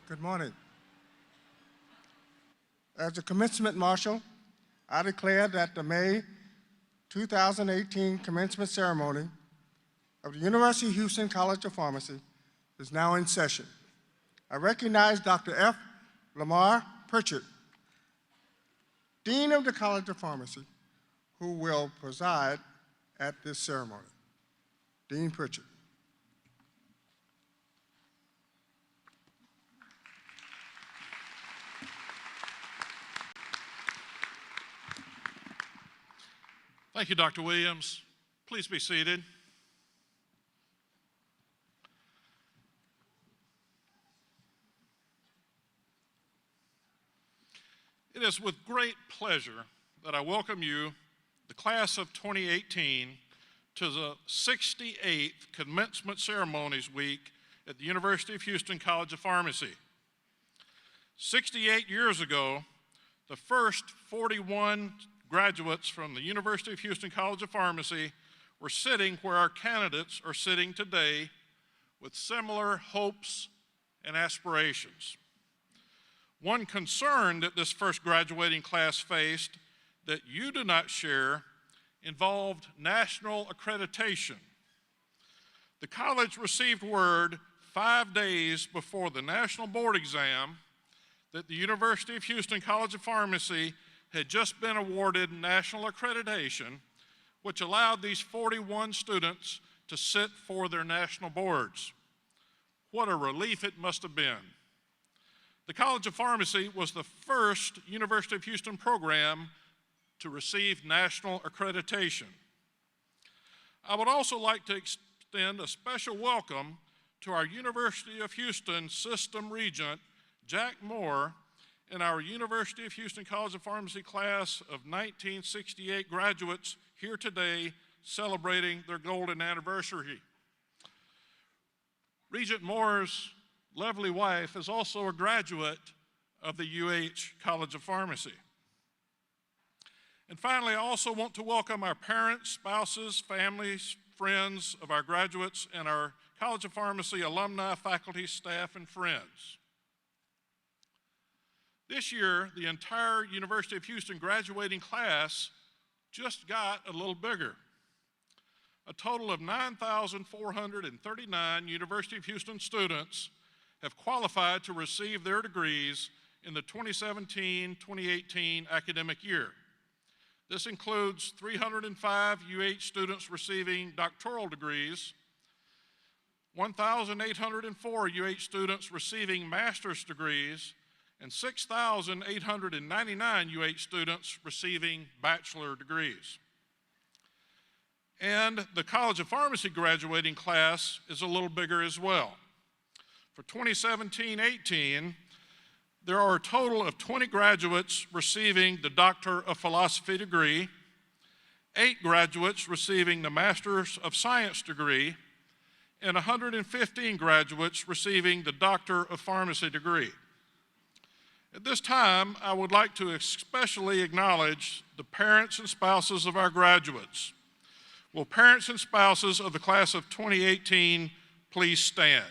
Good morning. As the commencement marshal, I declare that the May 2018 commencement ceremony of the University of Houston College of Pharmacy is now in session. I recognize Dr. F. Lamar Pritchett, Dean of the College of Pharmacy, who will preside at this ceremony. Dean Pritchett. Thank you, Dr. Williams. Please be seated. It is with great pleasure that I welcome you, the class of 2018, to the 68th Commencement Ceremonies Week at the University of Houston College of Pharmacy. 68 years ago, the first 41 graduates from the University of Houston College of Pharmacy were sitting where our candidates are sitting today with similar hopes and aspirations. One concern that this first graduating class faced that you do not share involved national accreditation. The college received word 5 days before the national board exam that the University of Houston College of Pharmacy had just been awarded national accreditation, which allowed these 41 students to sit for their national boards. What a relief it must have been. The College of Pharmacy was the first University of Houston program to receive national accreditation. I would also like to extend a special welcome to our University of Houston System Regent, Jack Moore, and our University of Houston College of Pharmacy class of 1968 graduates here today celebrating their golden anniversary. Regent Moore's lovely wife is also a graduate of the UH College of Pharmacy. And finally, I also want to welcome our parents, spouses, families, friends of our graduates, and our College of Pharmacy alumni, faculty, staff, and friends. This year, the entire University of Houston graduating class just got a little bigger. A total of 9,439 University of Houston students have qualified to receive their degrees in the 2017-2018 academic year. This includes 305 UH students receiving doctoral degrees, 1,804 UH students receiving master's degrees, and 6,899 UH students receiving bachelor degrees. And the College of Pharmacy graduating class is a little bigger as well. For 2017-18, there are a total of 20 graduates receiving the Doctor of Philosophy degree, 8 graduates receiving the Master's of Science degree, and 115 graduates receiving the Doctor of Pharmacy degree. At this time, I would like to especially acknowledge the parents and spouses of our graduates. Will parents and spouses of the class of 2018 please stand?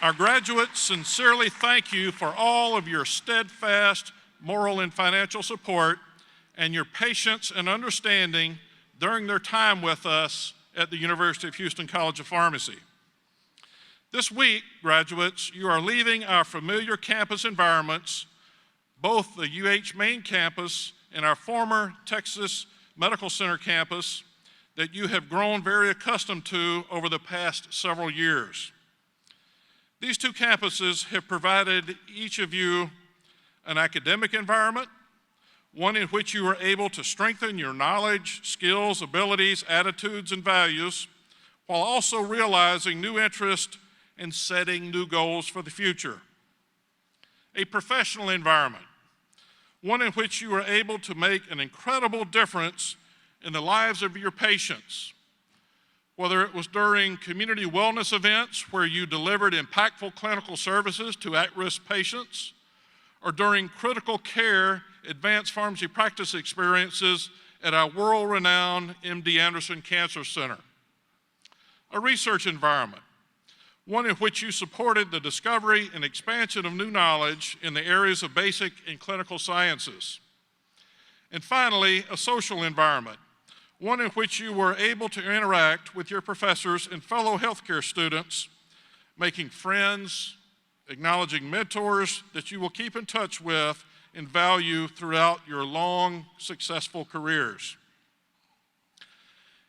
Our graduates sincerely thank you for all of your steadfast moral and financial support and your patience and understanding during their time with us at the University of Houston College of Pharmacy. This week, graduates, you are leaving our familiar campus environments, both the UH main campus and our former Texas Medical Center campus that you have grown very accustomed to over the past several years. These two campuses have provided each of you an academic environment, one in which you are able to strengthen your knowledge, skills, abilities, attitudes, and values, while also realizing new interests and setting new goals for the future. A professional environment, one in which you are able to make an incredible difference in the lives of your patients, Whether it was during community wellness events where you delivered impactful clinical services to at-risk patients, or during critical care advanced pharmacy practice experiences at our world-renowned MD Anderson Cancer Center. A research environment, one in which you supported the discovery and expansion of new knowledge in the areas of basic and clinical sciences. And finally, a social environment, one in which you were able to interact with your professors and fellow healthcare students, making friends, acknowledging mentors that you will keep in touch with and value throughout your long, successful careers.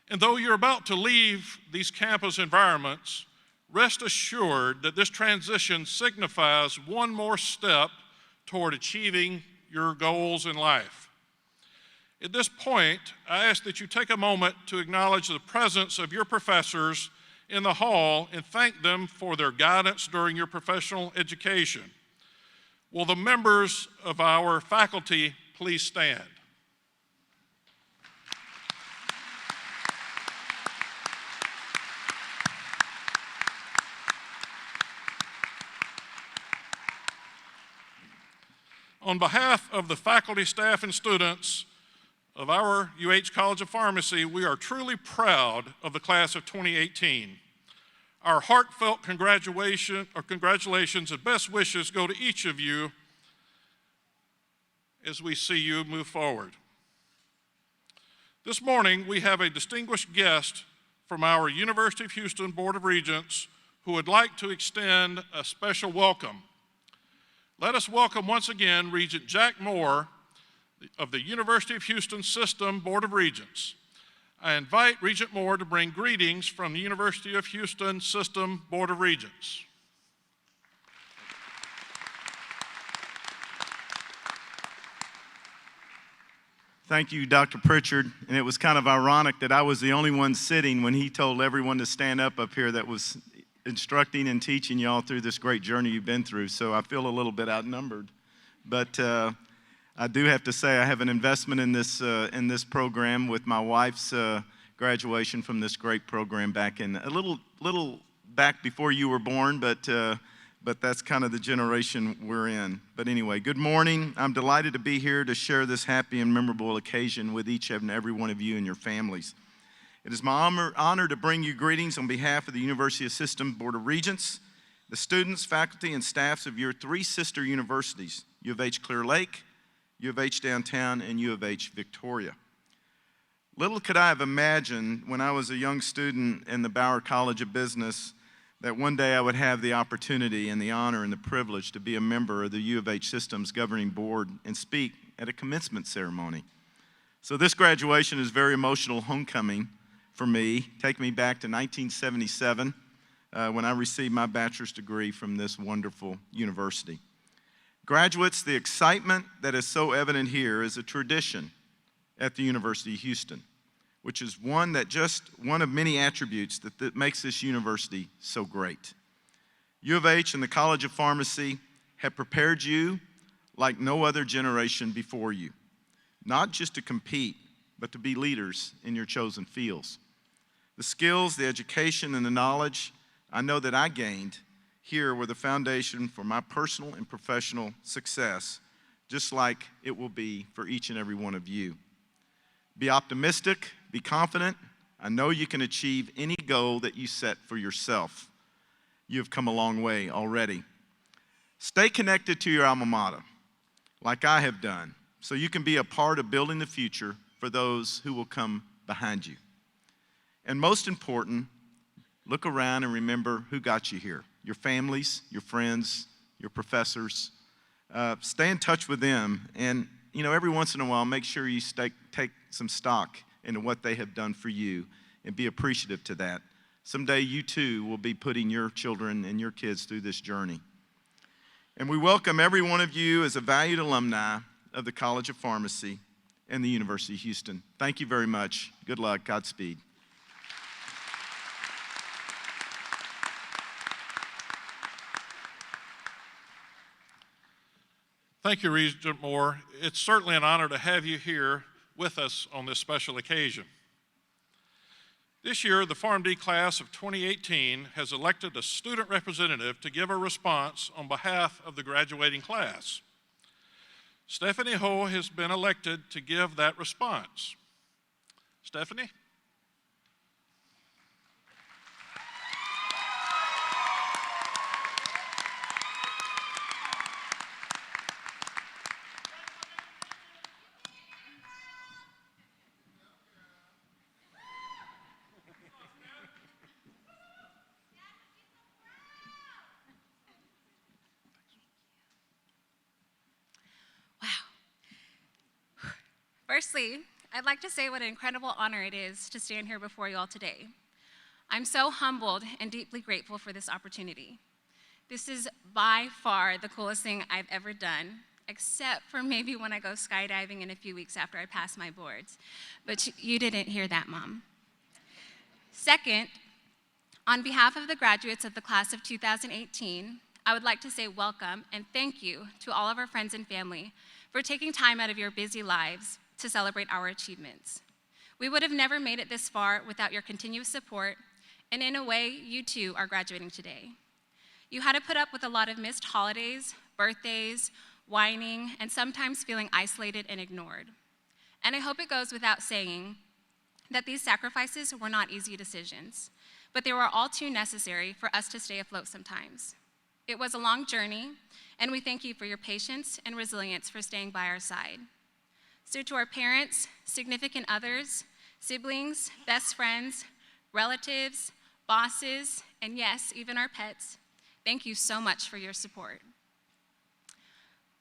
And though you're about to leave these campus environments, rest assured that this transition signifies one more step toward achieving your goals in life. At this point, I ask that you take a moment to acknowledge the presence of your professors in the hall and thank them for their guidance during your professional education. Will the members of our faculty please stand? On behalf of the faculty, staff, and students of our UH College of Pharmacy, we are truly proud of the class of 2018. Our heartfelt congratulations and best wishes go to each of you as we see you move forward. This morning, we have a distinguished guest from our University of Houston Board of Regents who would like to extend a special welcome. Let us welcome once again Regent Jack Moore of the University of Houston System Board of Regents. I invite Regent Moore to bring greetings from the University of Houston System Board of Regents. Thank you, Dr. Pritchard. And it was kind of ironic that I was the only one sitting when he told everyone to stand up here that was instructing and teaching y'all through this great journey you've been through. So I feel a little bit outnumbered. But I do have to say I have an investment in this program with my wife's graduation from this great program back in a little back before you were born, but that's kind of the generation we're in. But anyway, good morning. I'm delighted to be here to share this happy and memorable occasion with each and every one of you and your families. It is my honor to bring you greetings on behalf of the University of System Board of Regents, the students, faculty, and staffs of your three sister universities, U of H Clear Lake, U of H Downtown, and U of H Victoria. Little could I have imagined when I was a young student in the Bauer College of Business that one day I would have the opportunity and the honor and the privilege to be a member of the U of H System's governing board and speak at a commencement ceremony. So this graduation is a very emotional homecoming for me. Take me back to 1977 when I received my bachelor's degree from this wonderful university. Graduates, the excitement that is so evident here is a tradition at the University of Houston, which is one of many attributes that makes this university so great. U of H and the College of Pharmacy have prepared you like no other generation before you, not just to compete, but to be leaders in your chosen fields. The skills, the education, and the knowledge I know that I gained here were the foundation for my personal and professional success, just like it will be for each and every one of you. Be optimistic, be confident. I know you can achieve any goal that you set for yourself. You have come a long way already. Stay connected to your alma mater, like I have done, so you can be a part of building the future for those who will come behind you. And most important, look around and remember who got you here. Your families, your friends, your professors. Stay in touch with them, and every once in a while, make sure you take some stock into what they have done for you and be appreciative to that. Someday you too will be putting your children and your kids through this journey. And we welcome every one of you as a valued alumni of the College of Pharmacy and the University of Houston. Thank you very much. Good luck. Godspeed. Thank you, Regent Moore. It's certainly an honor to have you here with us on this special occasion. This year, the PharmD class of 2018 has elected a student representative to give a response on behalf of the graduating class. Stephanie Ho has been elected to give that response. Stephanie? Firstly, I'd like to say what an incredible honor it is to stand here before you all today. I'm so humbled and deeply grateful for this opportunity. This is by far the coolest thing I've ever done, except for maybe when I go skydiving in a few weeks after I pass my boards. But you didn't hear that, Mom. Second, on behalf of the graduates of the class of 2018, I would like to say welcome and thank you to all of our friends and family for taking time out of your busy lives to celebrate our achievements. We would have never made it this far without your continuous support, and in a way, you too are graduating today. You had to put up with a lot of missed holidays, birthdays, whining, and sometimes feeling isolated and ignored. And I hope it goes without saying that these sacrifices were not easy decisions, but they were all too necessary for us to stay afloat sometimes. It was a long journey, and we thank you for your patience and resilience for staying by our side. So to our parents, significant others, siblings, best friends, relatives, bosses, and yes, even our pets, thank you so much for your support.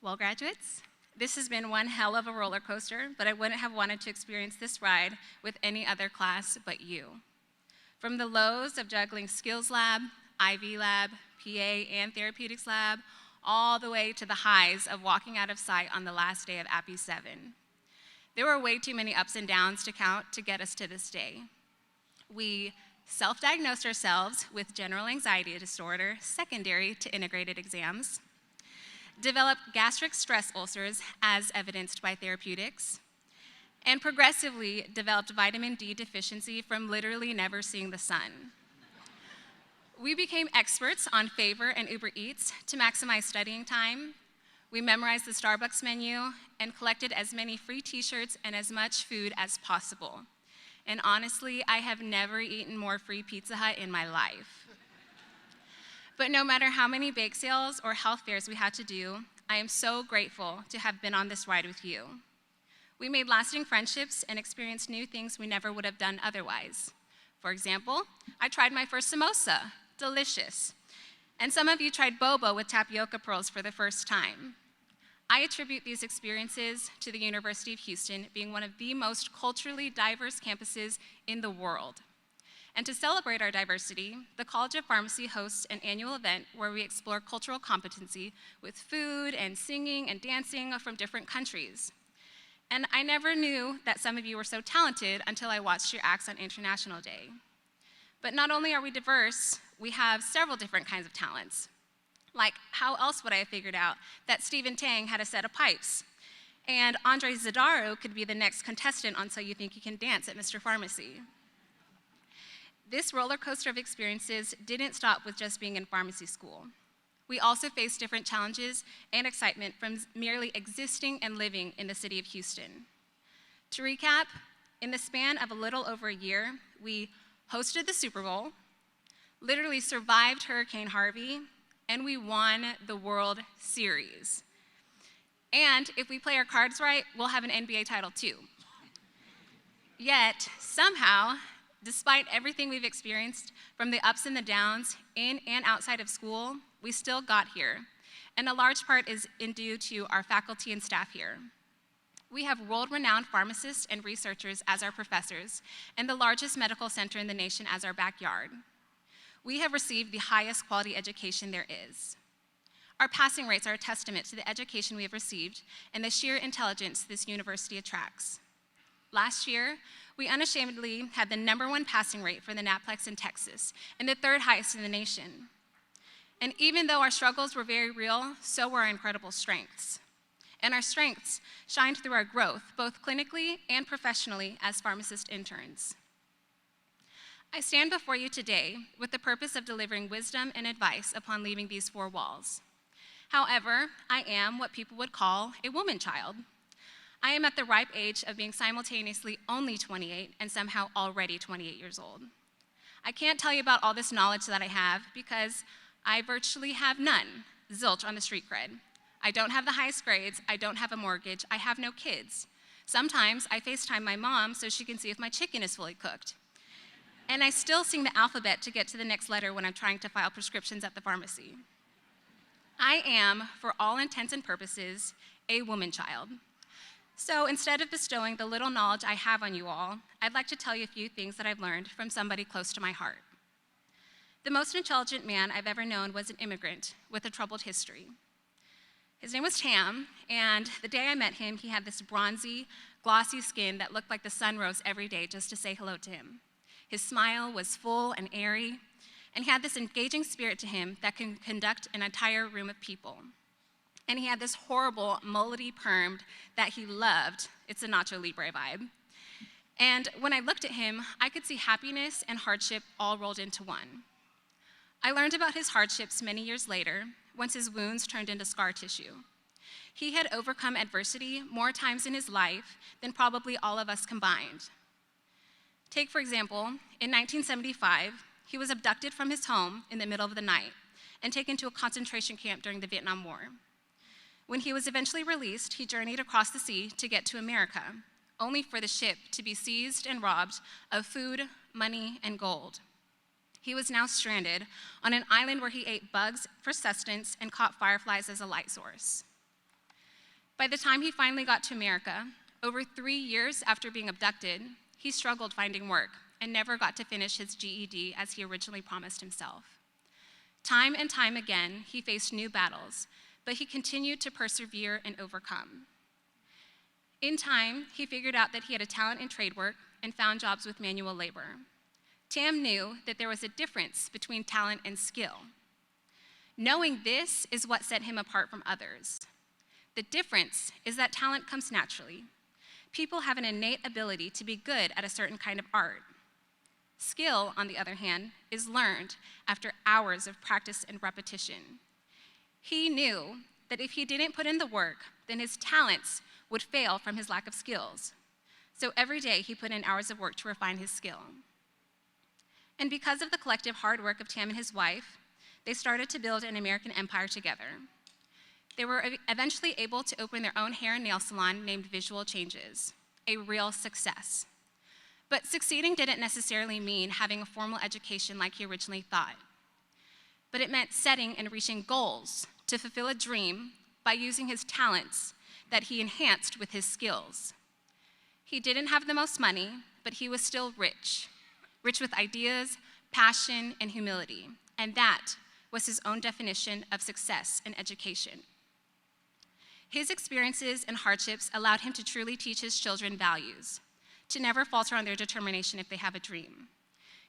Well, graduates, this has been one hell of a roller coaster, but I wouldn't have wanted to experience this ride with any other class but you. From the lows of juggling skills lab, IV lab, PA, and therapeutics lab, all the way to the highs of walking out of sight on the last day of API 7. There were way too many ups and downs to count to get us to this day. We self-diagnosed ourselves with general anxiety disorder secondary to integrated exams, developed gastric stress ulcers as evidenced by therapeutics, and progressively developed vitamin D deficiency from literally never seeing the sun. We became experts on Favor and Uber Eats to maximize studying time. We memorized the Starbucks menu and collected as many free t-shirts and as much food as possible. And honestly, I have never eaten more free Pizza Hut in my life. But no matter how many bake sales or health fairs we had to do, I am so grateful to have been on this ride with you. We made lasting friendships and experienced new things we never would have done otherwise. For example, I tried my first samosa, delicious. And some of you tried boba with tapioca pearls for the first time. I attribute these experiences to the University of Houston being one of the most culturally diverse campuses in the world. And to celebrate our diversity, the College of Pharmacy hosts an annual event where we explore cultural competency with food and singing and dancing from different countries. And I never knew that some of you were so talented until I watched your acts on International Day. But not only are we diverse, we have several different kinds of talents. Like, how else would I have figured out that Stephen Tang had a set of pipes? And Andre Zadaro could be the next contestant on So You Think You Can Dance at Mr. Pharmacy. This roller coaster of experiences didn't stop with just being in pharmacy school. We also faced different challenges and excitement from merely existing and living in the city of Houston. To recap, in the span of a little over a year, we hosted the Super Bowl, literally survived Hurricane Harvey, and we won the World Series. And if we play our cards right, we'll have an NBA title too. Yet, somehow, despite everything we've experienced, from the ups and the downs, in and outside of school, we still got here. And a large part is due to our faculty and staff here. We have world-renowned pharmacists and researchers as our professors, and the largest medical center in the nation as our backyard. We have received the highest quality education there is. Our passing rates are a testament to the education we have received and the sheer intelligence this university attracts. Last year, we unashamedly had the #1 passing rate for the NAPLEX in Texas, and the 3rd highest in the nation. And even though our struggles were very real, so were our incredible strengths. And our strengths shined through our growth, both clinically and professionally as pharmacist interns. I stand before you today with the purpose of delivering wisdom and advice upon leaving these four walls. However, I am what people would call a woman child. I am at the ripe age of being simultaneously only 28 and somehow already 28 years old. I can't tell you about all this knowledge that I have because I virtually have none, zilch on the street cred. I don't have the highest grades, I don't have a mortgage, I have no kids. Sometimes I FaceTime my mom so she can see if my chicken is fully cooked. And I still sing the alphabet to get to the next letter when I'm trying to file prescriptions at the pharmacy. I am, for all intents and purposes, a woman child. So instead of bestowing the little knowledge I have on you all, I'd like to tell you a few things that I've learned from somebody close to my heart. The most intelligent man I've ever known was an immigrant with a troubled history. His name was Tam, and the day I met him, he had this bronzy, glossy skin that looked like the sun rose every day just to say hello to him. His smile was full and airy, and he had this engaging spirit to him that can conduct an entire room of people. And he had this horrible, mullety perm that he loved. It's a Nacho Libre vibe. And when I looked at him, I could see happiness and hardship all rolled into one. I learned about his hardships many years later, once his wounds turned into scar tissue. He had overcome adversity more times in his life than probably all of us combined. Take, for example, in 1975, he was abducted from his home in the middle of the night and taken to a concentration camp during the Vietnam War. When he was eventually released, he journeyed across the sea to get to America, only for the ship to be seized and robbed of food, money, and gold. He was now stranded on an island where he ate bugs for sustenance and caught fireflies as a light source. By the time he finally got to America, over 3 years after being abducted, he struggled finding work and never got to finish his GED as he originally promised himself. Time and time again, he faced new battles, but he continued to persevere and overcome. In time, he figured out that he had a talent in trade work and found jobs with manual labor. Tam knew that there was a difference between talent and skill. Knowing this is what set him apart from others. The difference is that talent comes naturally. People have an innate ability to be good at a certain kind of art. Skill, on the other hand, is learned after hours of practice and repetition. He knew that if he didn't put in the work, then his talents would fail from his lack of skills. So every day he put in hours of work to refine his skill. And because of the collective hard work of Tam and his wife, they started to build an American empire together. They were eventually able to open their own hair and nail salon named Visual Changes, a real success. But succeeding didn't necessarily mean having a formal education like he originally thought. But it meant setting and reaching goals to fulfill a dream by using his talents that he enhanced with his skills. He didn't have the most money, but he was still rich with ideas, passion, and humility. And that was his own definition of success and education. His experiences and hardships allowed him to truly teach his children values, to never falter on their determination if they have a dream.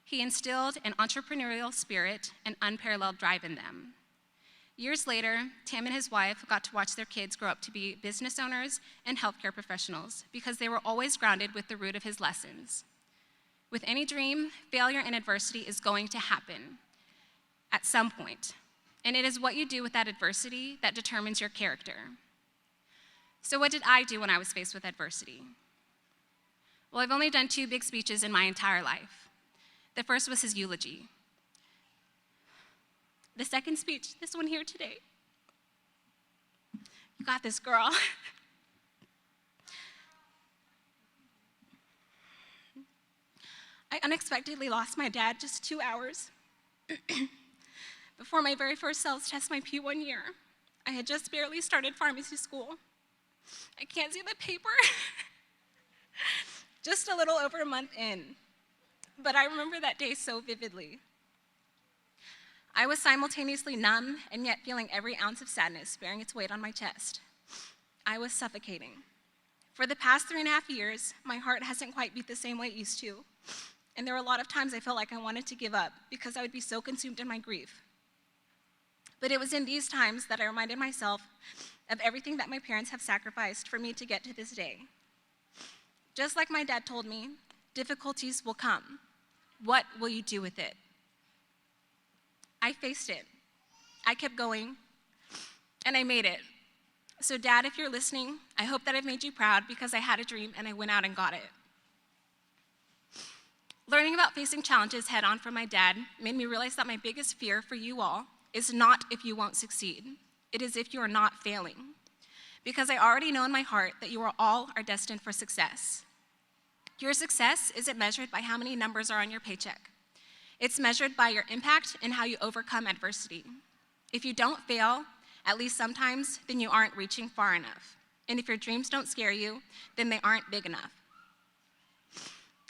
He instilled an entrepreneurial spirit and unparalleled drive in them. Years later, Tam and his wife got to watch their kids grow up to be business owners and healthcare professionals because they were always grounded with the root of his lessons. With any dream, failure and adversity is going to happen at some point, and it is what you do with that adversity that determines your character. So what did I do when I was faced with adversity? Well, I've only done 2 big speeches in my entire life. The first was his eulogy. The second speech, this one here today. You got this, girl. I unexpectedly lost my dad just 2 hours before my very first cells test my P1 year. I had just barely started pharmacy school. I can't see the paper. Just a little over a month in. But I remember that day so vividly. I was simultaneously numb and yet feeling every ounce of sadness bearing its weight on my chest. I was suffocating. For the past 3.5 years, my heart hasn't quite beat the same way it used to. And there were a lot of times I felt like I wanted to give up because I would be so consumed in my grief. But it was in these times that I reminded myself of everything that my parents have sacrificed for me to get to this day. Just like my dad told me, difficulties will come. What will you do with it? I faced it. I kept going, and I made it. So Dad, if you're listening, I hope that I've made you proud because I had a dream and I went out and got it. Learning about facing challenges head on from my dad made me realize that my biggest fear for you all is not if you won't succeed. It is if you are not failing. Because I already know in my heart that you all are destined for success. Your success isn't measured by how many numbers are on your paycheck. It's measured by your impact and how you overcome adversity. If you don't fail, at least sometimes, then you aren't reaching far enough. And if your dreams don't scare you, then they aren't big enough.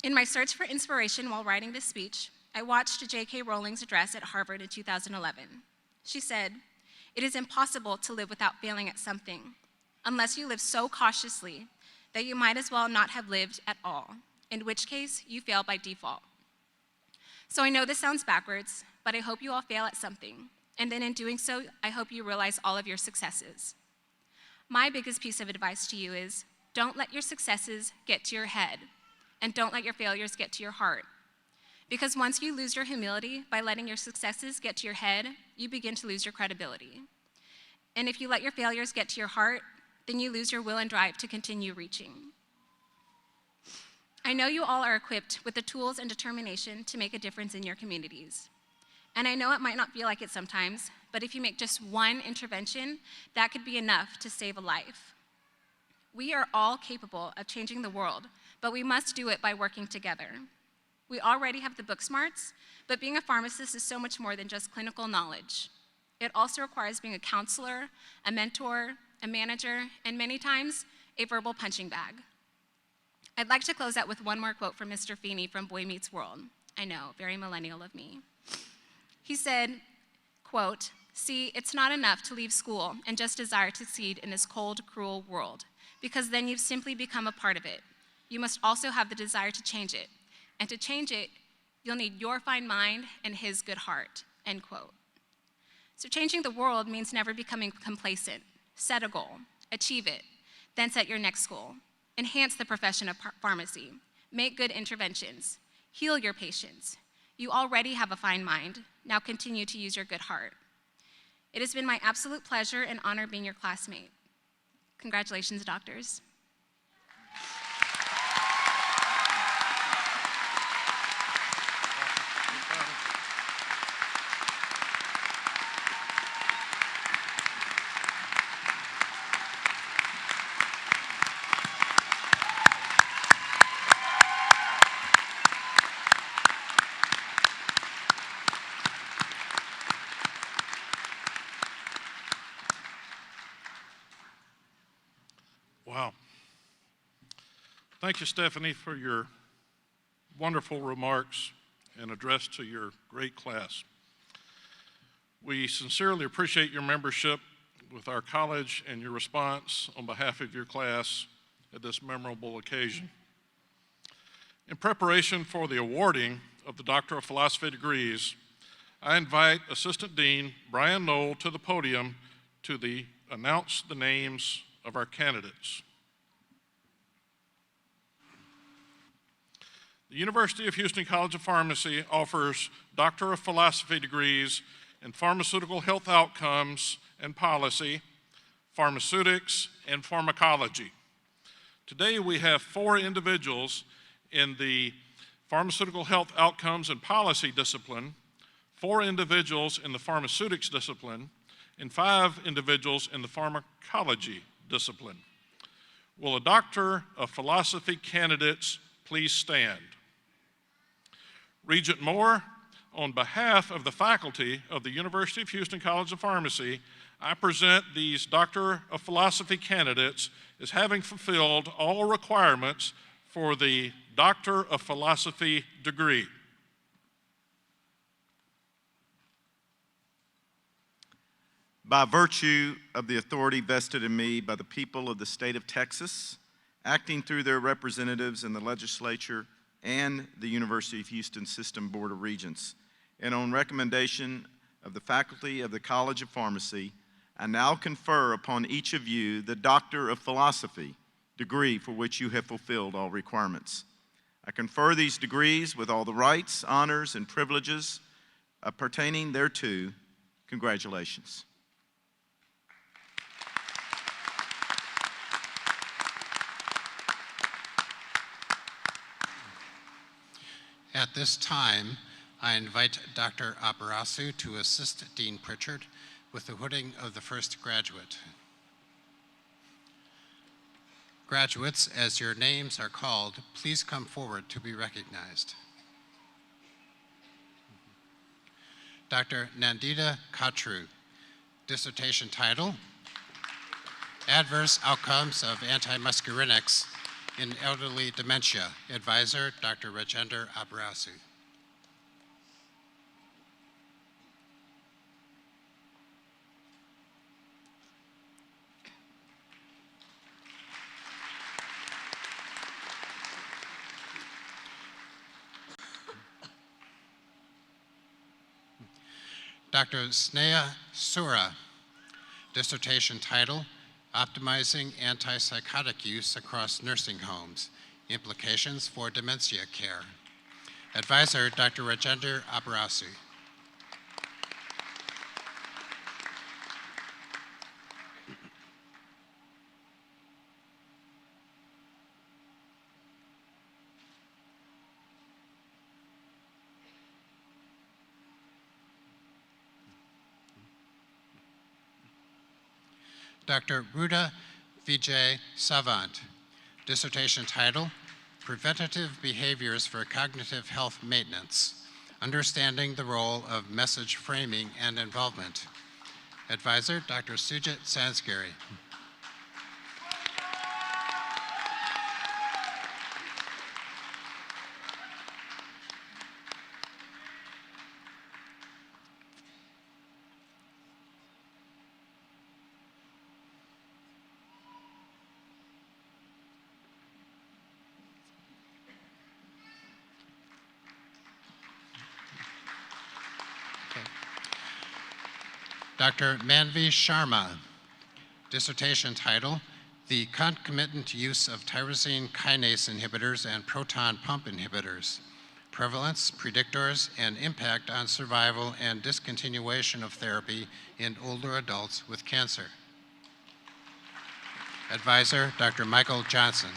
In my search for inspiration while writing this speech, I watched J.K. Rowling's address at Harvard in 2011. She said, "It is impossible to live without failing at something, unless you live so cautiously that you might as well not have lived at all, in which case you fail by default." So I know this sounds backwards, but I hope you all fail at something, and then in doing so, I hope you realize all of your successes. My biggest piece of advice to you is, don't let your successes get to your head, and don't let your failures get to your heart. Because once you lose your humility by letting your successes get to your head, you begin to lose your credibility. And if you let your failures get to your heart, then you lose your will and drive to continue reaching. I know you all are equipped with the tools and determination to make a difference in your communities. And I know it might not feel like it sometimes, but if you make just one intervention, that could be enough to save a life. We are all capable of changing the world, but we must do it by working together. We already have the book smarts, but being a pharmacist is so much more than just clinical knowledge. It also requires being a counselor, a mentor, a manager, and many times, a verbal punching bag. I'd like to close out with one more quote from Mr. Feeney from Boy Meets World. I know, very millennial of me. He said, quote, "See, it's not enough to leave school and just desire to succeed in this cold, cruel world, because then you've simply become a part of it. You must also have the desire to change it. And to change it, you'll need your fine mind and his good heart," end quote. So changing the world means never becoming complacent. Set a goal, achieve it, then set your next goal. Enhance the profession of pharmacy. Make good interventions. Heal your patients. You already have a fine mind. Now continue to use your good heart. It has been my absolute pleasure and honor being your classmate. Congratulations, doctors. Wow. Thank you, Stephanie, for your wonderful remarks and address to your great class. We sincerely appreciate your membership with our college and your response on behalf of your class at this memorable occasion. In preparation for the awarding of the Doctor of Philosophy degrees, I invite Assistant Dean Brian Knoll to the podium to announce the names of our candidates. The University of Houston College of Pharmacy offers Doctor of Philosophy degrees in Pharmaceutical Health Outcomes and Policy, Pharmaceutics, and Pharmacology. Today we have 4 individuals in the Pharmaceutical Health Outcomes and Policy discipline, 4 individuals in the Pharmaceutics discipline, and 5 individuals in the Pharmacology discipline. Will a Doctor of Philosophy candidates please stand? Regent Moore, on behalf of the faculty of the University of Houston College of Pharmacy, I present these Doctor of Philosophy candidates as having fulfilled all requirements for the Doctor of Philosophy degree. By virtue of the authority vested in me by the people of the state of Texas, acting through their representatives in the legislature and the University of Houston System Board of Regents, and on recommendation of the faculty of the College of Pharmacy, I now confer upon each of you the Doctor of Philosophy degree for which you have fulfilled all requirements. I confer these degrees with all the rights, honors, and privileges pertaining thereto. Congratulations. At this time, I invite Dr. Aparasu to assist Dean Pritchard with the hooding of the first graduate. Graduates, as your names are called, please come forward to be recognized. Dr. Nandita Katru, dissertation title, Adverse Outcomes of Antimuscarinics in Elderly Dementia. Advisor, Dr. Regent Aparasu. Dr. Sneha Sura, dissertation title, Optimizing Antipsychotic Use Across Nursing Homes, Implications for Dementia Care. Advisor, Dr. Regent Aparasu. Dr. Ruda Vijay Savant, dissertation title, Preventative Behaviors for Cognitive Health Maintenance, Understanding the Role of Message Framing and Involvement. Advisor, Dr. Sujit Sansgiri. Dr. Manvi Sharma, dissertation title, The Concomitant Use of Tyrosine Kinase Inhibitors and Proton Pump Inhibitors, Prevalence, Predictors, and Impact on Survival and Discontinuation of Therapy in Older Adults with Cancer. Advisor, Dr. Michael Johnson.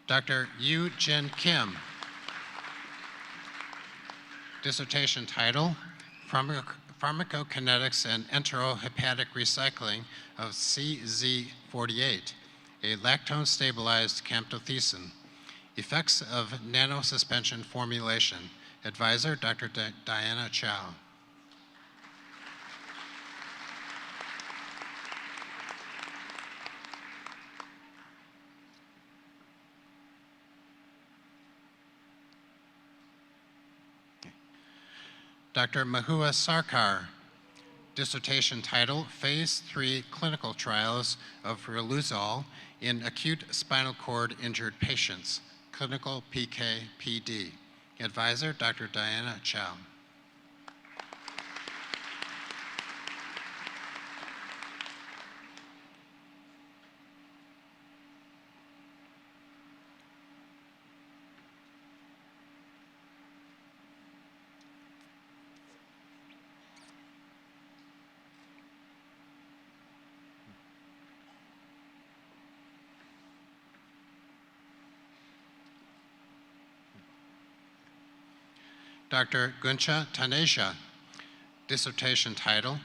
Dr. Yu Jin Kim, dissertation title, Pharmacokinetics and Enterohepatic Recycling of CZ48, a lactone-stabilized camptothecin, Effects of Nanosuspension Formulation. Advisor, Dr. Diana Chow. Dr. Mahua Sarkar, dissertation title, Phase 3 Clinical Trials of Riluzole in Acute Spinal Cord Injured Patients, Clinical PK/PD. Advisor, Dr. Diana Chow. Dr. Guncha Tanesha, dissertation title,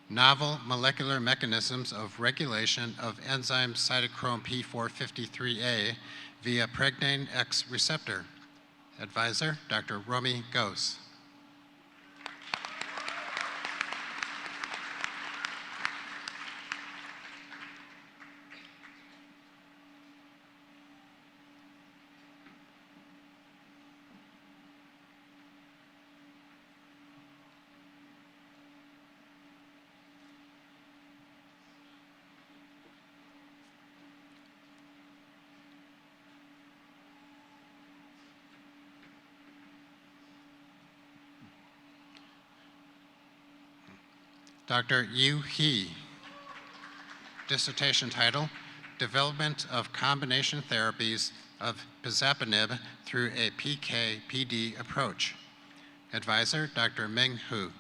Novel Molecular Mechanisms of Regulation of Enzyme Cytochrome P453A via Pregnane X Receptor. Advisor, Dr. Romy Gose. Dr. Yu He. Dissertation title, Development of Combination Therapies of Pazopanib through a PK/PD Approach. Advisor, Dr. Ming Hu.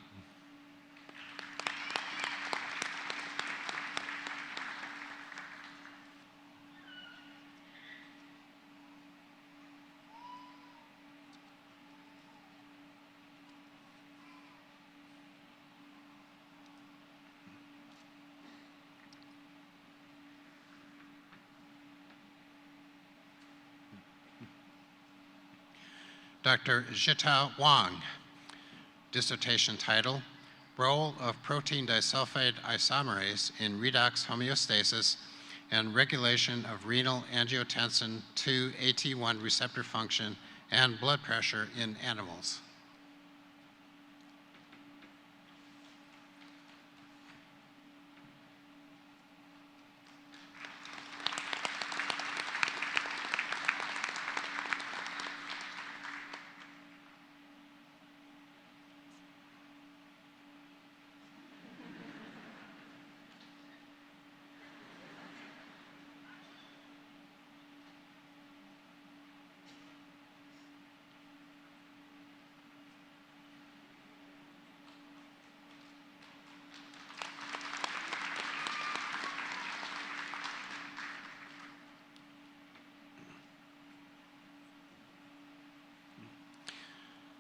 Dr. Zhitao Wang. Dissertation title, Role of Protein Disulfide Isomerase in Redox Homeostasis and Regulation of Renal Angiotensin II AT1 Receptor Function and Blood Pressure in Animals.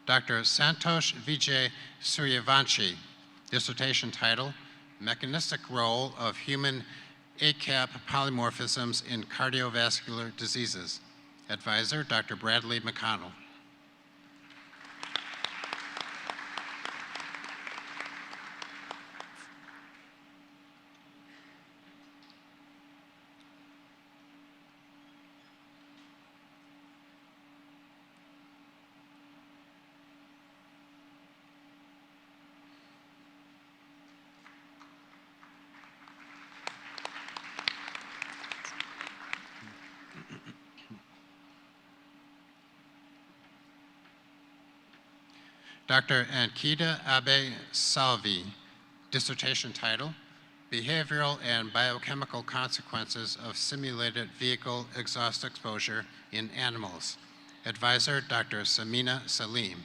Dr. Santosh Vijay Suryavanshi. Dissertation title, Mechanistic Role of Human ACAP Polymorphisms in Cardiovascular Diseases. Advisor, Dr. Bradley McConnell. Dr. Ankita Abe Salvi. Dissertation title, Behavioral and Biochemical Consequences of Simulated Vehicle Exhaust Exposure in Animals. Advisor, Dr. Samina Salim.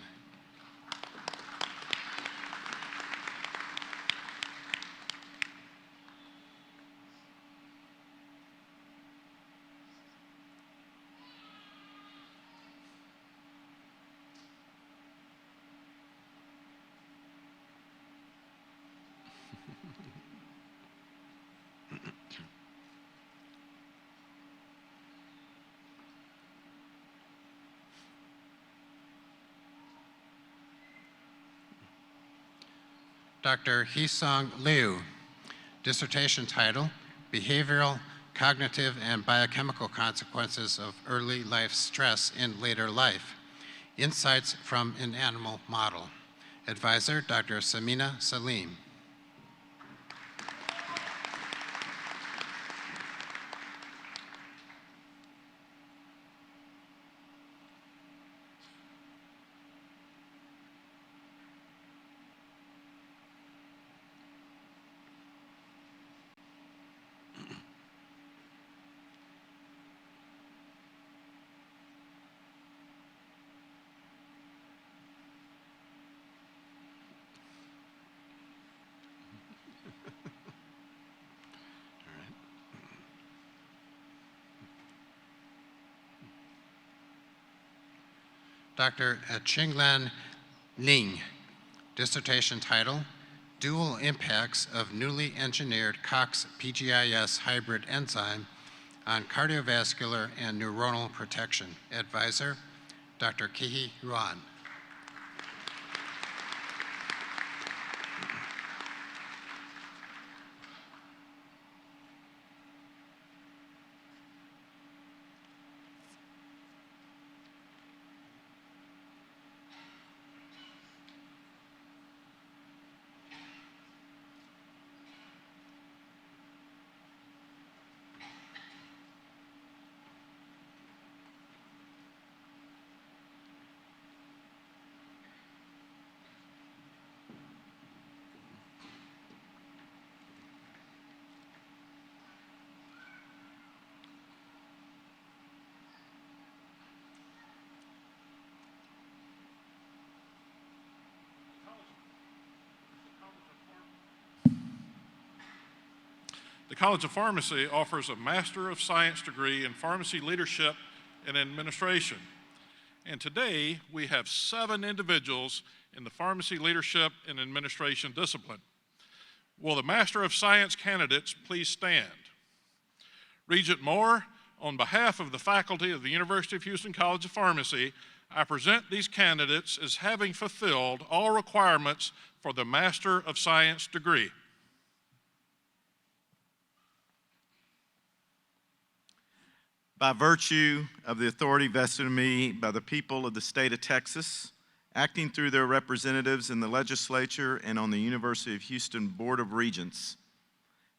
Dr. Hee-Sung Liu. Dissertation title, Behavioral, Cognitive, and Biochemical Consequences of Early Life Stress in Later Life. Insights from an Animal Model. Advisor, Dr. Samina Salim. Dr. Qinglan Ling. Dissertation title, Dual Impacts of Newly Engineered COX-PGIS Hybrid Enzyme on Cardiovascular and Neuronal Protection. Advisor, Dr. Kihi Ruan. The College of Pharmacy offers a Master of Science degree in Pharmacy Leadership and Administration. And today, we have 7 individuals in the Pharmacy Leadership and Administration discipline. Will the Master of Science candidates please stand? Regent Moore, on behalf of the faculty of the University of Houston College of Pharmacy, I present these candidates as having fulfilled all requirements for the Master of Science degree. By virtue of the authority vested in me by the people of the state of Texas, acting through their representatives in the legislature and on the University of Houston Board of Regents,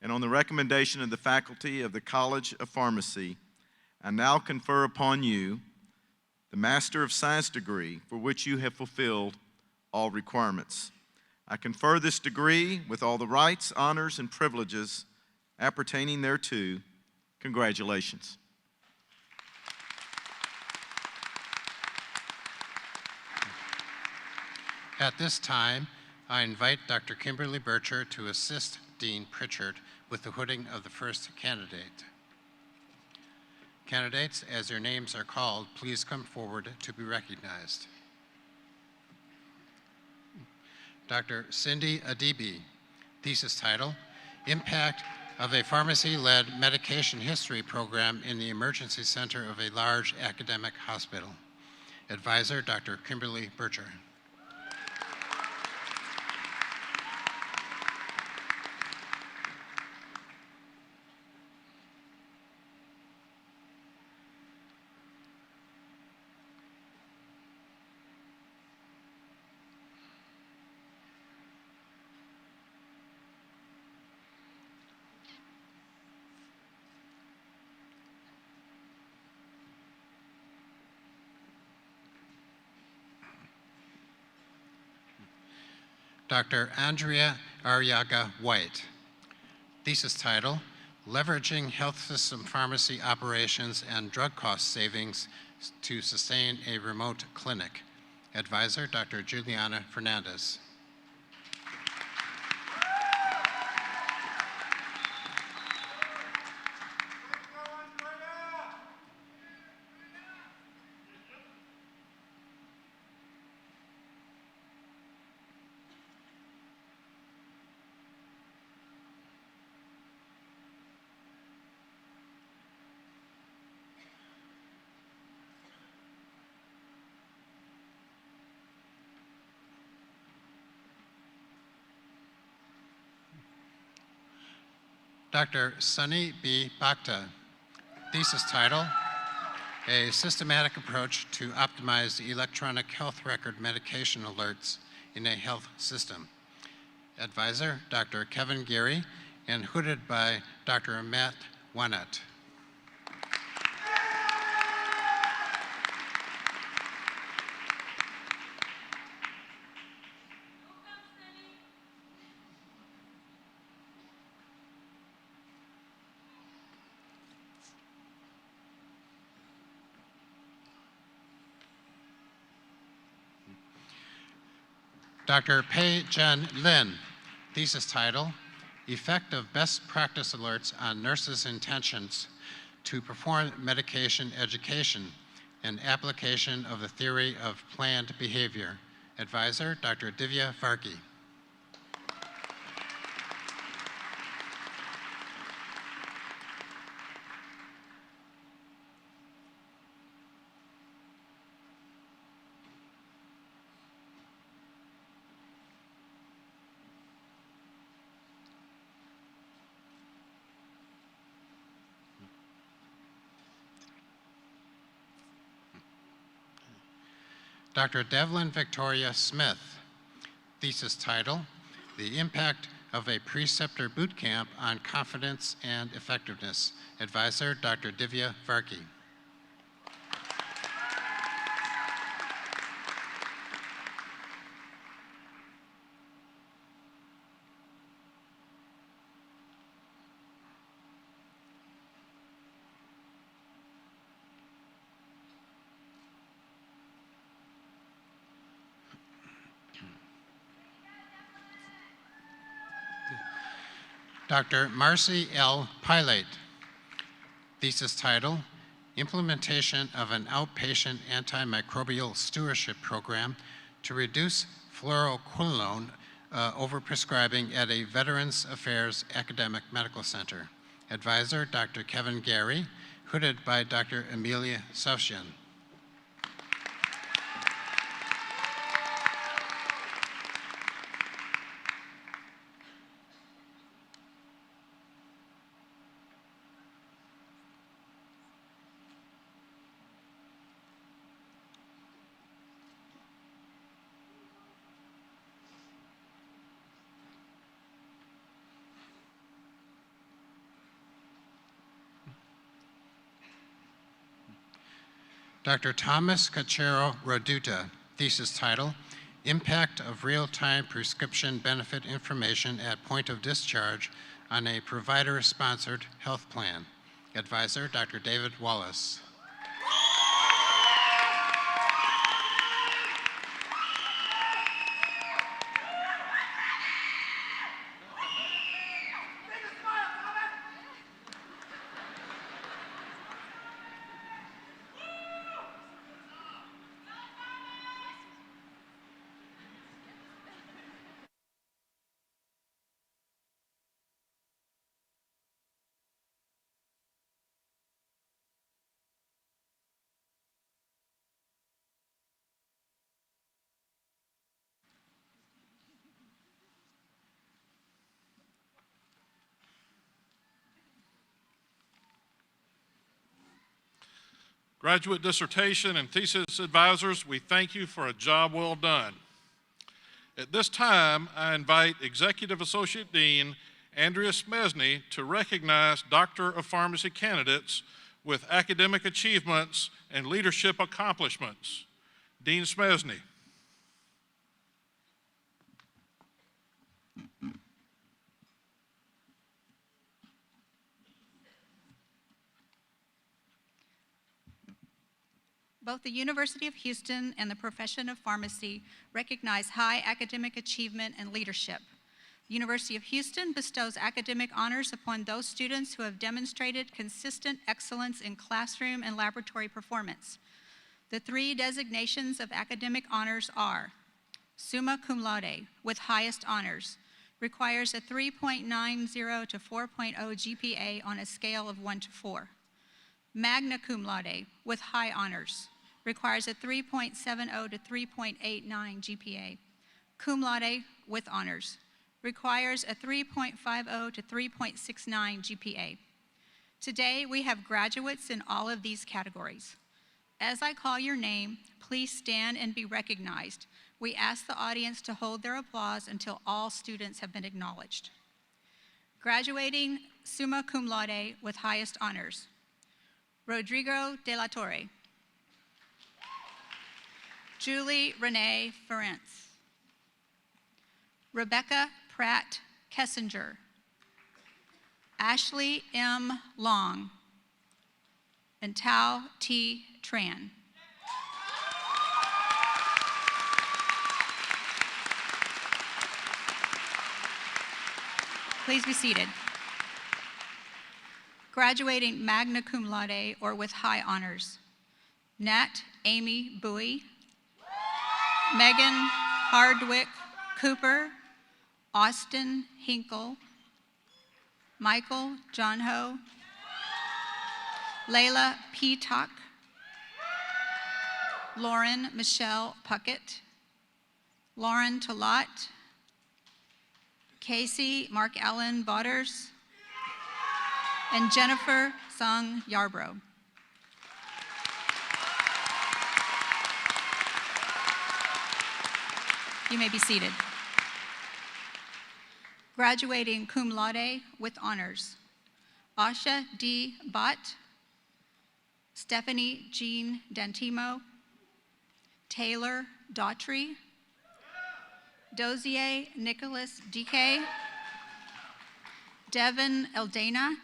and on the recommendation of the faculty of the College of Pharmacy, I now confer upon you the Master of Science degree for which you have fulfilled all requirements. I confer this degree with all the rights, honors, and privileges appertaining thereto. Congratulations. At this time, I invite Dr. Kimberly Bircher to assist Dean Pritchard with the hooding of the first candidate. Candidates, as your names are called, please come forward to be recognized. Dr. Cindy Adibi, thesis title, Impact of a Pharmacy-Led Medication History Program in the Emergency Center of a Large Academic Hospital. Advisor, Dr. Kimberly Bircher. Dr. Andrea Arriaga White. Thesis title, Leveraging Health System Pharmacy Operations and Drug Cost Savings to Sustain a Remote Clinic. Advisor, Dr. Juliana Fernandez. Dr. Sunny B. Bhakta. Thesis title, A Systematic Approach to Optimize the Electronic Health Record Medication Alerts in a Health System. Advisor, Dr. Kevin Geary, and hooded by Dr. Matt Wanat. Dr. Pei Jen Lin, thesis title, Effect of Best Practice Alerts on Nurses' Intentions to Perform Medication Education and Application of the Theory of Planned Behavior. Advisor, Dr. Divya Varghese. Dr. Devlin Victoria Smith. Thesis title, The Impact of a Preceptor Boot Camp on Confidence and Effectiveness. Advisor, Dr. Divya Varkey. Dr. Marcy L. Pilate. Thesis title, Implementation of an Outpatient Antimicrobial Stewardship Program to Reduce Fluoroquinolone Overprescribing at a Veterans Affairs Academic Medical Center. Advisor, Dr. Kevin Gary, hooded by Dr. Amelia Safshian. Dr. Thomas Cachero Roduta, thesis title, Impact of Real-Time Prescription Benefit Information at Point of Discharge on a Provider-Sponsored Health Plan. Advisor, Dr. David Wallace. Graduate dissertation and thesis advisors, we thank you for a job well done. At this time, I invite Executive Associate Dean Andrea Smesny to recognize Doctor of Pharmacy candidates with academic achievements and leadership accomplishments. Dean Smesny. Both the University of Houston and the profession of pharmacy recognize high academic achievement and leadership. The University of Houston bestows academic honors upon those students who have demonstrated consistent excellence in classroom and laboratory performance. The three designations of academic honors are summa cum laude with highest honors, requires a 3.90 to 4.0 GPA on a scale of 1 to 4. Magna cum laude with high honors, requires a 3.70 to 3.89 GPA. Cum laude with honors, requires a 3.50 to 3.69 GPA. Today, we have graduates in all of these categories. As I call your name, please stand and be recognized. We ask the audience to hold their applause until all students have been acknowledged. Graduating summa cum laude with highest honors, Rodrigo de la Torre. Julie Renee Ferentz. Rebecca Pratt Kessinger. Ashley M. Long. And Tao T. Tran. Please be seated. Graduating magna cum laude or with high honors, Nat Amy Bowie, Megan Hardwick Cooper, Austin Hinkle, Michael John Ho, Layla P. Tuck, Lauren Michelle Puckett, Lauren Talat, Casey Mark Allen Botters, and Jennifer Sung Yarbrough. You may be seated. Graduating cum laude with honors, Asha D. Bott, Stephanie Jean Dantimo, Taylor Daughtry, Dozier Nicholas DK, Devin Eldana,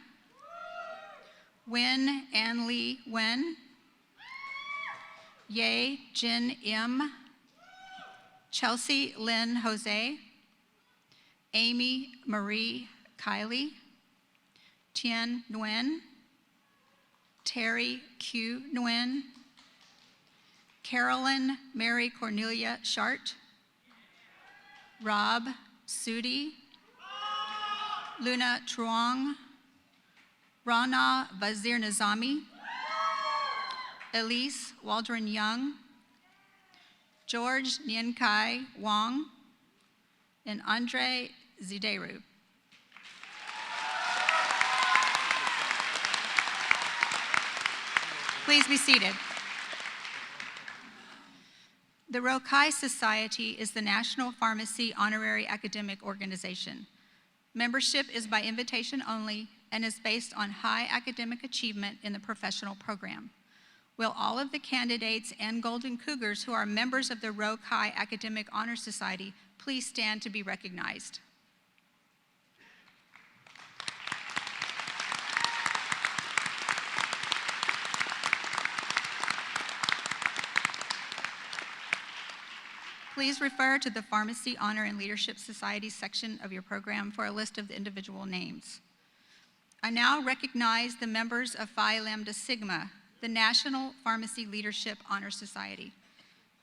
Wen Ann Lee Wen, Ye Jin Im, Chelsea Lynn Jose, Amy Marie Kiley, Tien Nguyen, Terry Q. Nguyen, Carolyn Mary Cornelia Shart, Rob Sudi, Luna Truong, Rana Vazir Nizami, Elise Waldron Young, George Nien Kai Wong, and Andre Zideru. Please be seated. The Rokai Society is the National Pharmacy Honorary Academic Organization. Membership is by invitation only and is based on high academic achievement in the professional program. Will all of the candidates and Golden Cougars who are members of the Rokai Academic Honor Society please stand to be recognized? Please refer to the Pharmacy Honor and Leadership Society section of your program for a list of the individual names. I now recognize the members of Phi Lambda Sigma, the National Pharmacy Leadership Honor Society.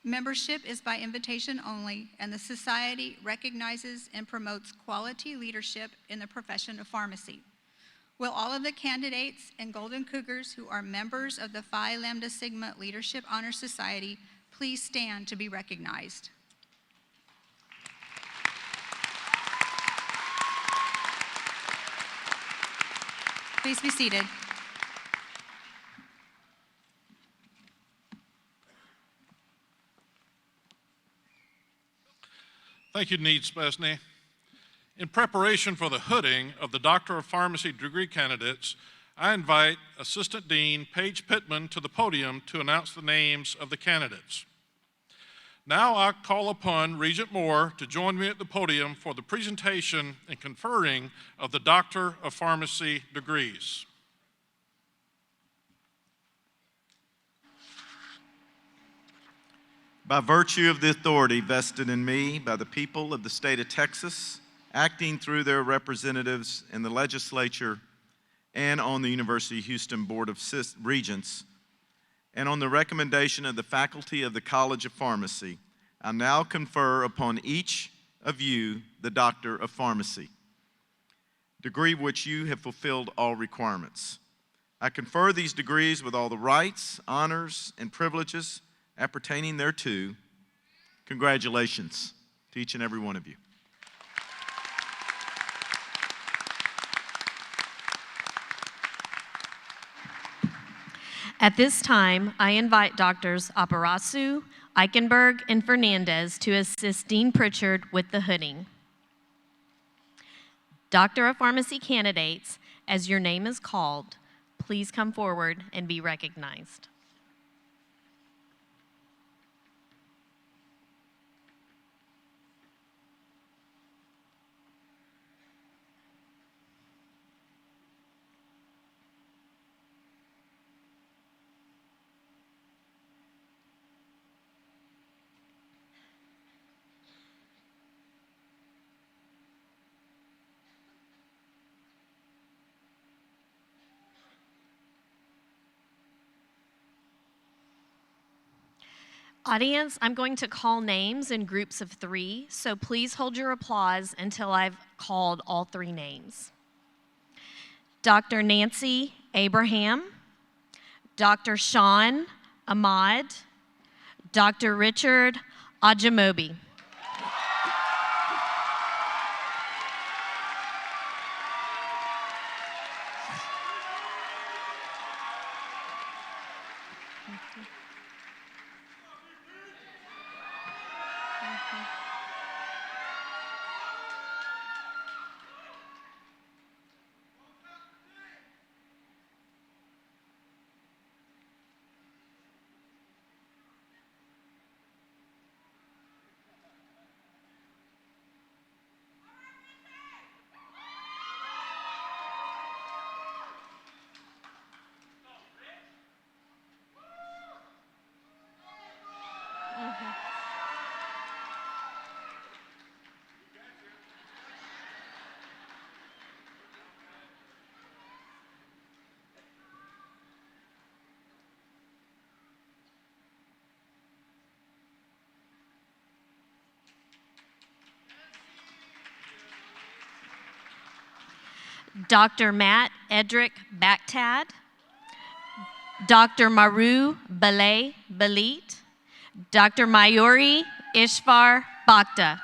Membership is by invitation only, and the society recognizes and promotes quality leadership in the profession of pharmacy. Will all of the candidates and Golden Cougars who are members of the Phi Lambda Sigma Leadership Honor Society please stand to be recognized? Please be seated. Thank you, Need Spesney. In preparation for the hooding of the Doctor of Pharmacy degree candidates, I invite Assistant Dean Paige Pittman to the podium to announce the names of the candidates. Now I call upon Regent Moore to join me at the podium for the presentation and conferring of the Doctor of Pharmacy degrees. By virtue of the authority vested in me by the people of the state of Texas, acting through their representatives in the legislature and on the University of Houston Board of Regents, and on the recommendation of the faculty of the College of Pharmacy, I now confer upon each of you the Doctor of Pharmacy, degree which you have fulfilled all requirements. I confer these degrees with all the rights, honors, and privileges appertaining thereto. Congratulations to each and every one of you. At this time, I invite Doctors Aparasu, Eichenberg, and Fernandez to assist Dean Pritchard with the hooding. Doctor of Pharmacy candidates, as your name is called, please come forward and be recognized. Audience, I'm going to call names in groups of 3, so please hold your applause until I've called all 3 names. Dr. Nancy Abraham, Dr. Sean Ahmad, Dr. Richard Ajamobi. Dr. Matt Edric Backtad, Dr. Maru Balay Balit, Dr. Mayuri Ishvar Bhakta.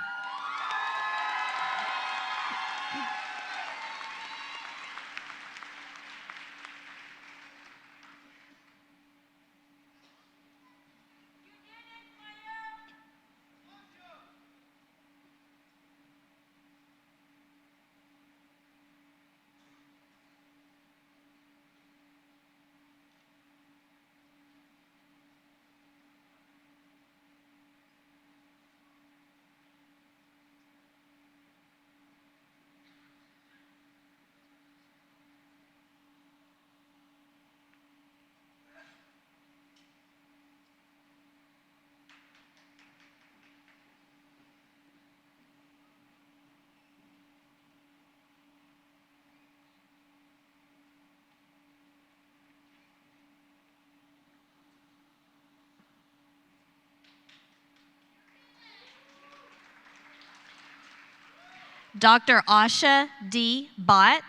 Dr. Asha D. Bott,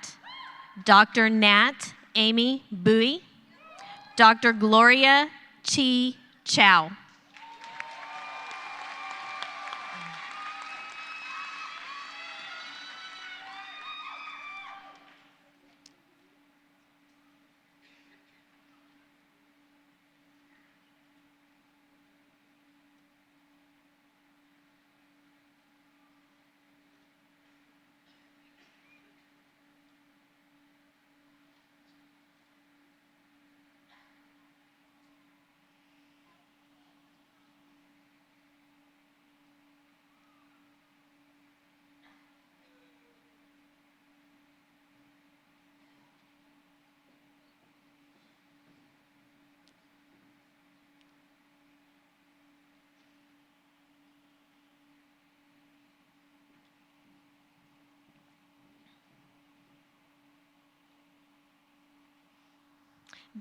Dr. Nat Amy Bowie, Dr. Gloria Chi Chow.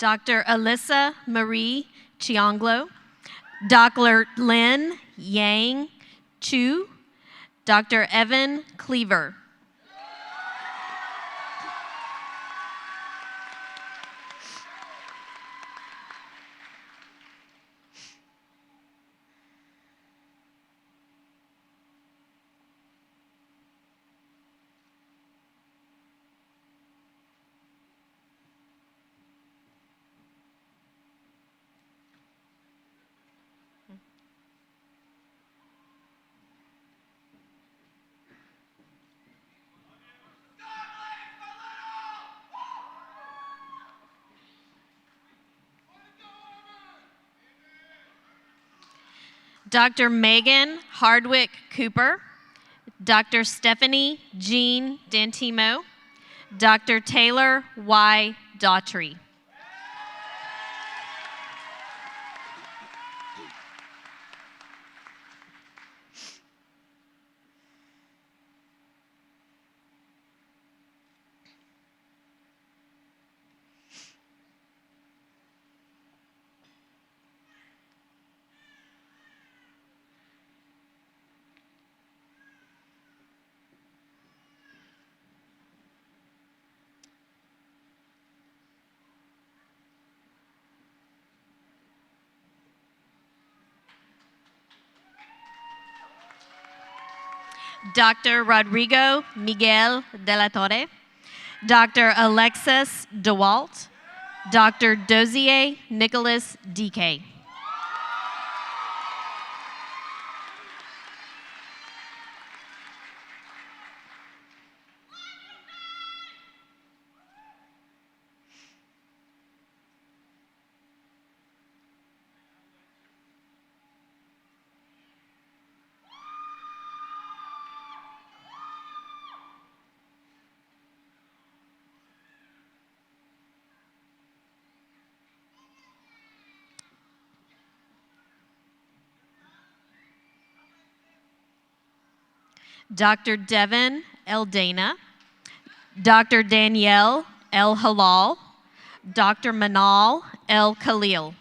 Dr. Alyssa Marie Chionglo, Dr. Lynn Yang Chu, Dr. Evan Cleaver. Dr. Megan Hardwick Cooper, Dr. Stephanie Jean Dantimo, Dr. Taylor Y. Daughtry. Dr. Rodrigo Miguel de la Torre, Dr. Alexis DeWalt, Dr. Dozier Nicholas DK. Dr. Devin L. Dana, Dr. Danielle L. Halal, Dr. Manal L. Khalil.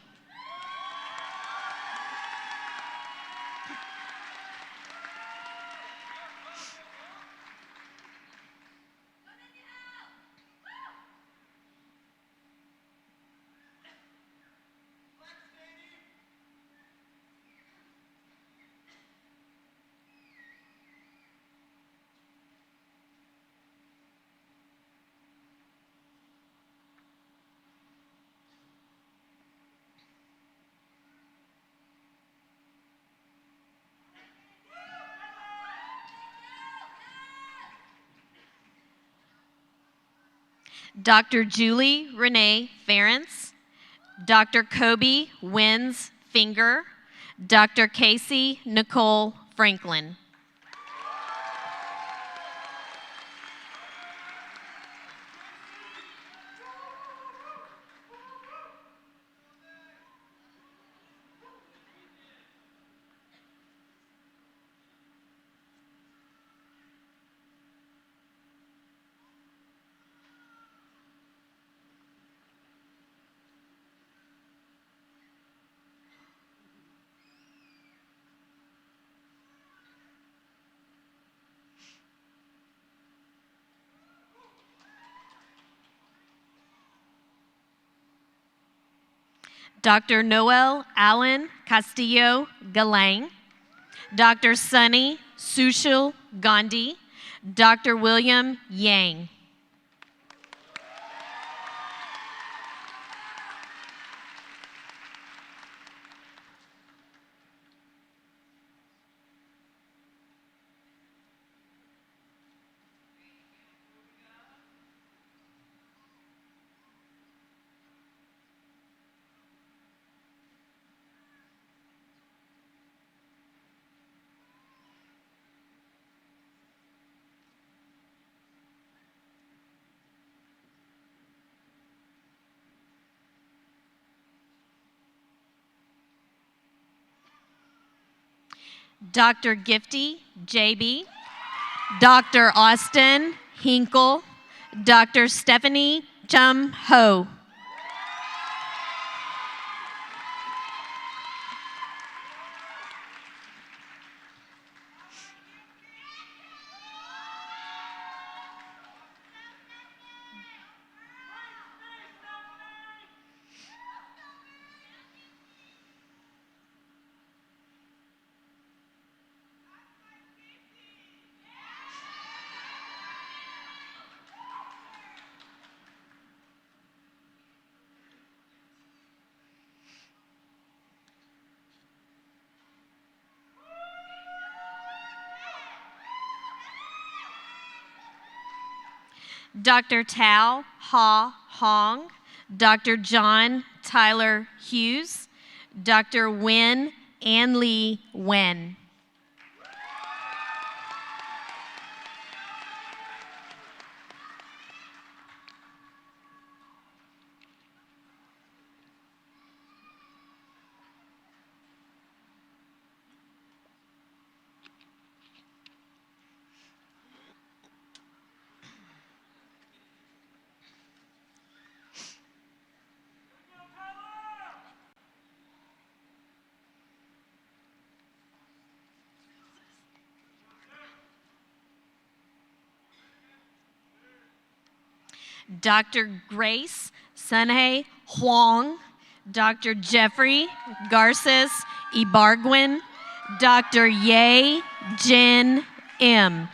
Dr. Julie Renee Ferentz, Dr. Kobe Wins Finger, Dr. Casey Nicole Franklin. Dr. Noel Allen Castillo Galang, Dr. Sunny Sushil Gandhi, Dr. William Yang. Dr. Gifty JB, Dr. Austin Hinkle, Dr. Stephanie Chum Ho. Dr. Tao Ha Hong, Dr. John Tyler Hughes, Dr. Wen Ann Lee Wen. Dr. Grace Sunhae Huang, Dr. Jeffrey Garces Ibarguen, Dr. Ye Jin M.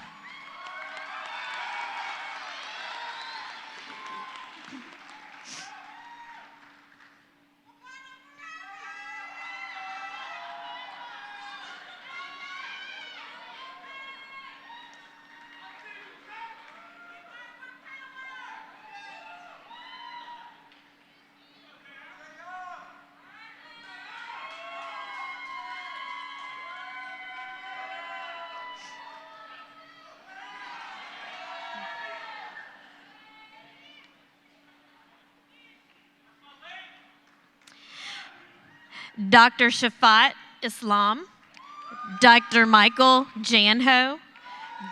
Dr. Shafat Islam, Dr. Michael Janho,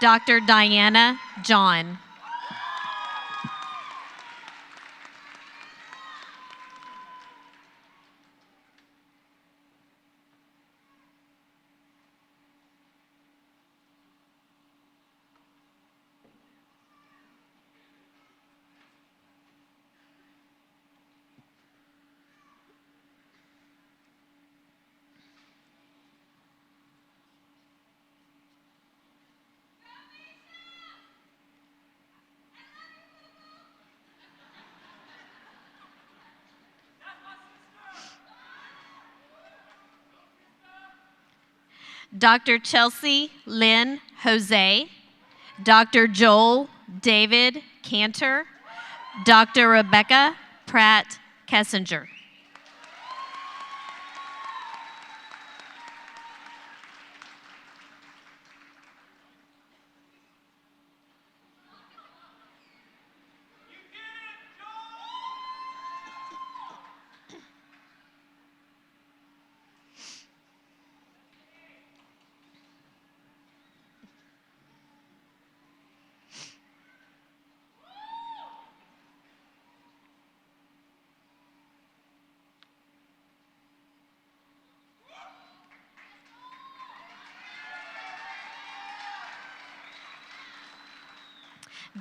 Dr. Diana John. Dr. Chelsea Lynn Jose, Dr. Joel David Cantor, Dr. Rebecca Pratt Kessinger.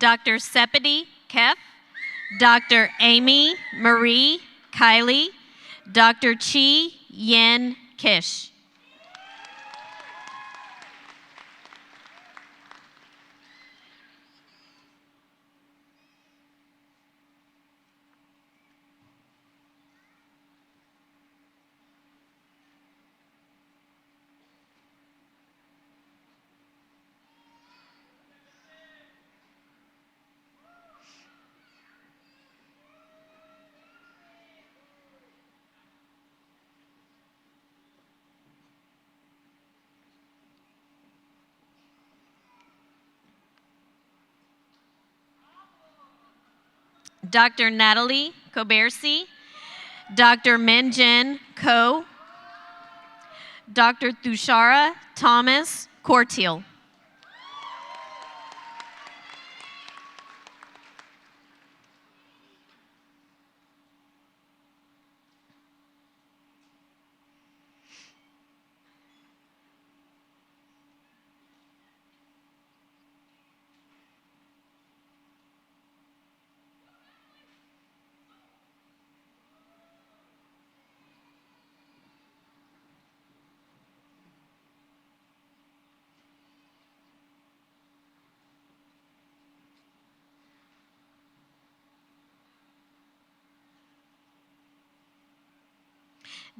Dr. Sepedy Kef, Dr. Amy Marie Kiley, Dr. Chi Yen Kish. Dr. Natalie Kobersi, Dr. Minjin Ko, Dr. Thushara Thomas Cortiel.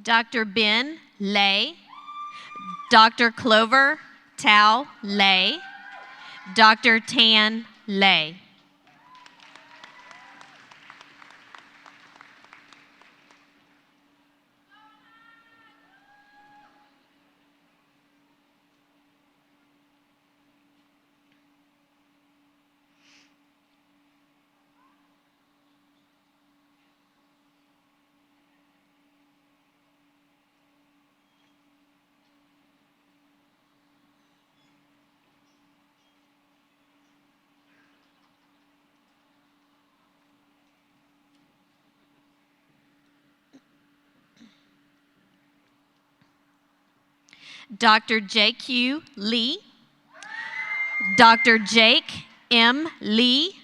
Dr. Ben Lay, Dr. Clover Tao Lay, Dr. Tan Lay. Dr. J.Q. Lee, Dr. Jake M. Lee,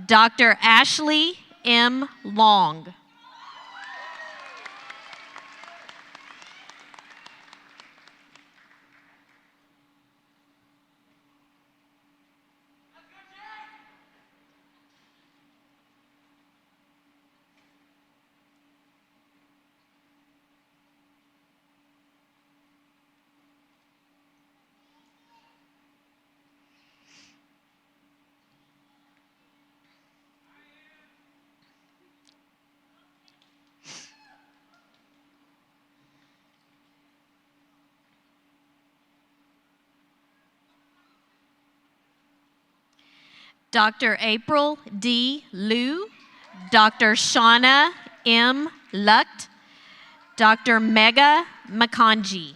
Dr. Ashley M. Long. Dr. April D. Liu, Dr. Shauna M. Lucht, Dr. Mega Makanji.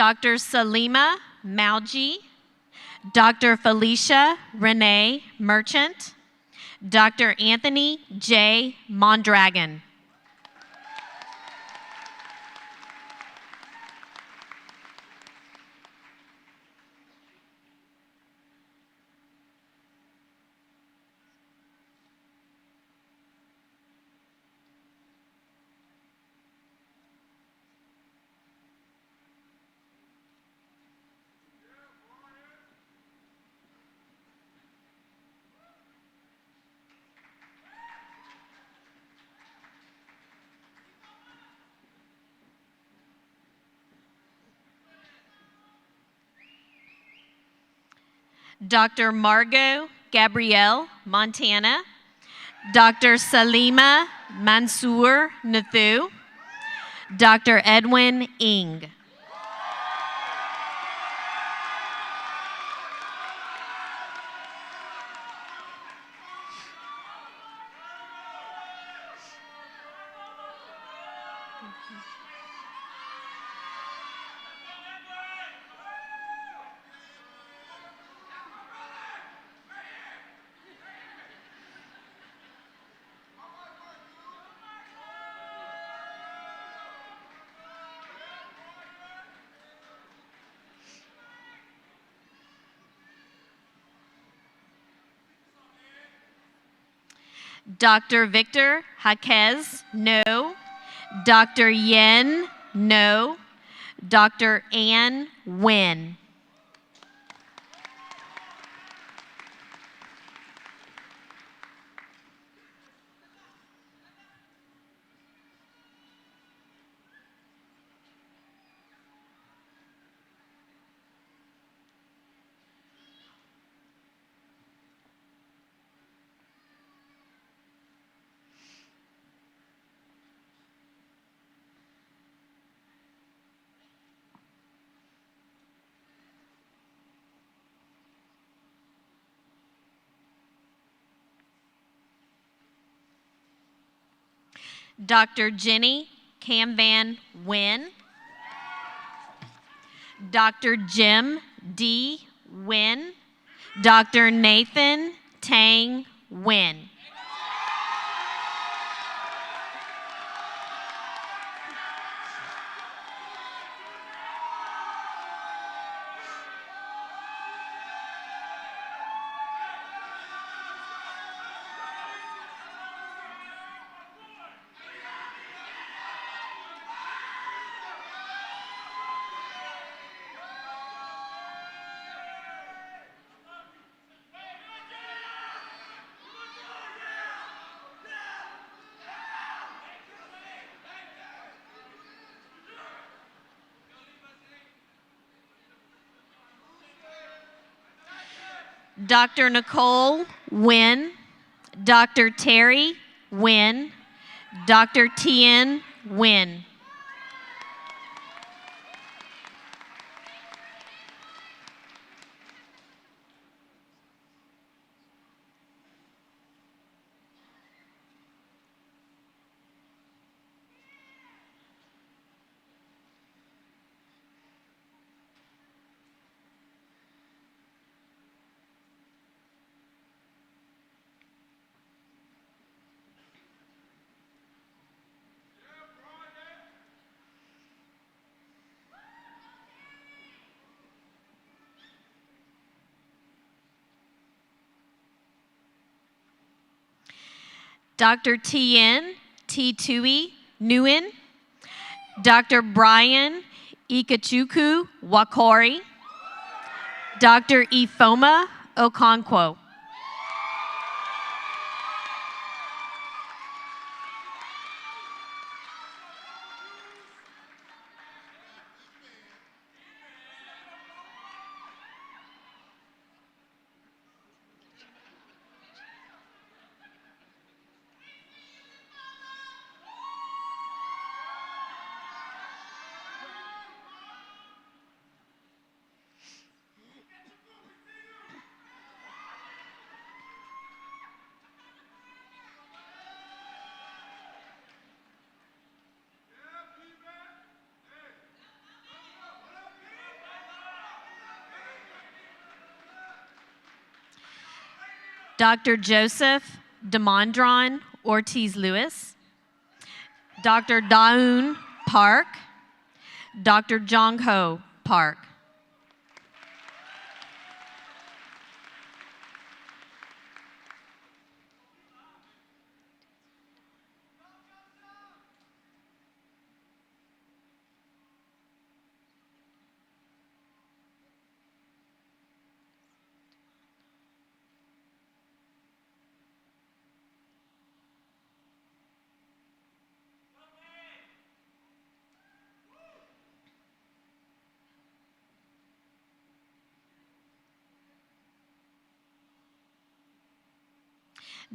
Dr. Salima Malji, Dr. Felicia Renee Merchant, Dr. Anthony J. Mondragon. Dr. Margot Gabrielle Montana, Dr. Salima Mansour Nathu, Dr. Edwin Ing. Dr. Victor Jaquez, no. Dr. Yen, no. Dr. Ann Nguyen. Dr. Jenny Cam Van Nguyen. Dr. Jim D. Nguyen. Dr. Nathan Tang Nguyen. Dr. Nicole Nguyen, Dr. Terry Nguyen, Dr. Tien Nguyen. Dr. Tien T. Tui Nguyen, Dr. Brian Ikechukwu Wakori, Dr. Ifoma Okonkwo. Dr. Joseph Demondron Ortiz Lewis, Dr. Daun Park, Dr. Jong Ho Park.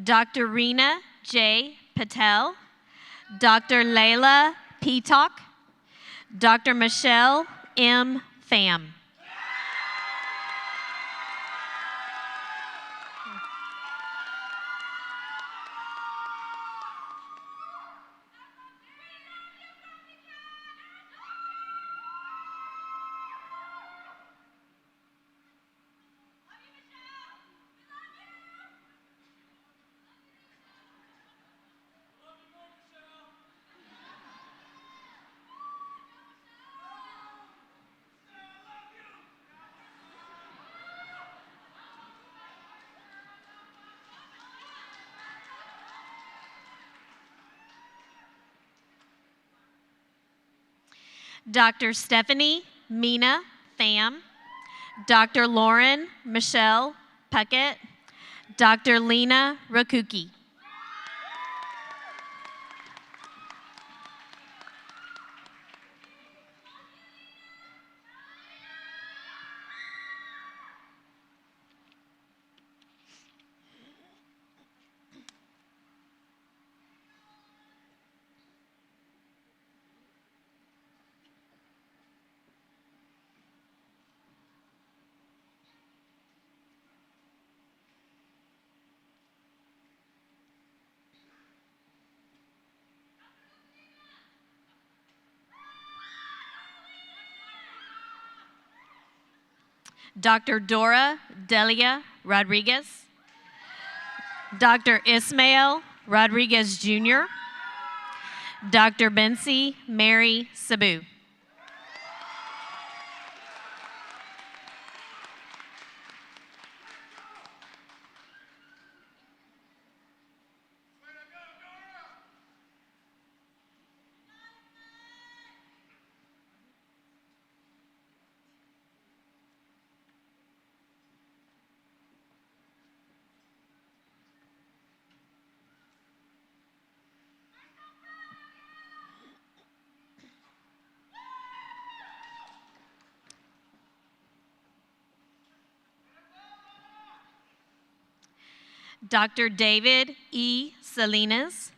Dr. Reena J. Patel, Dr. Layla Peacock, Dr. Michelle M. Pham. Dr. Stephanie Mina Pham, Dr. Lauren Michelle Puckett, Dr. Lena Rakuki. Dr. Dora Delia Rodriguez, Dr. Ismael Rodriguez Jr., Dr. Bensi Mary Sabu. Dr. David E. Salinas,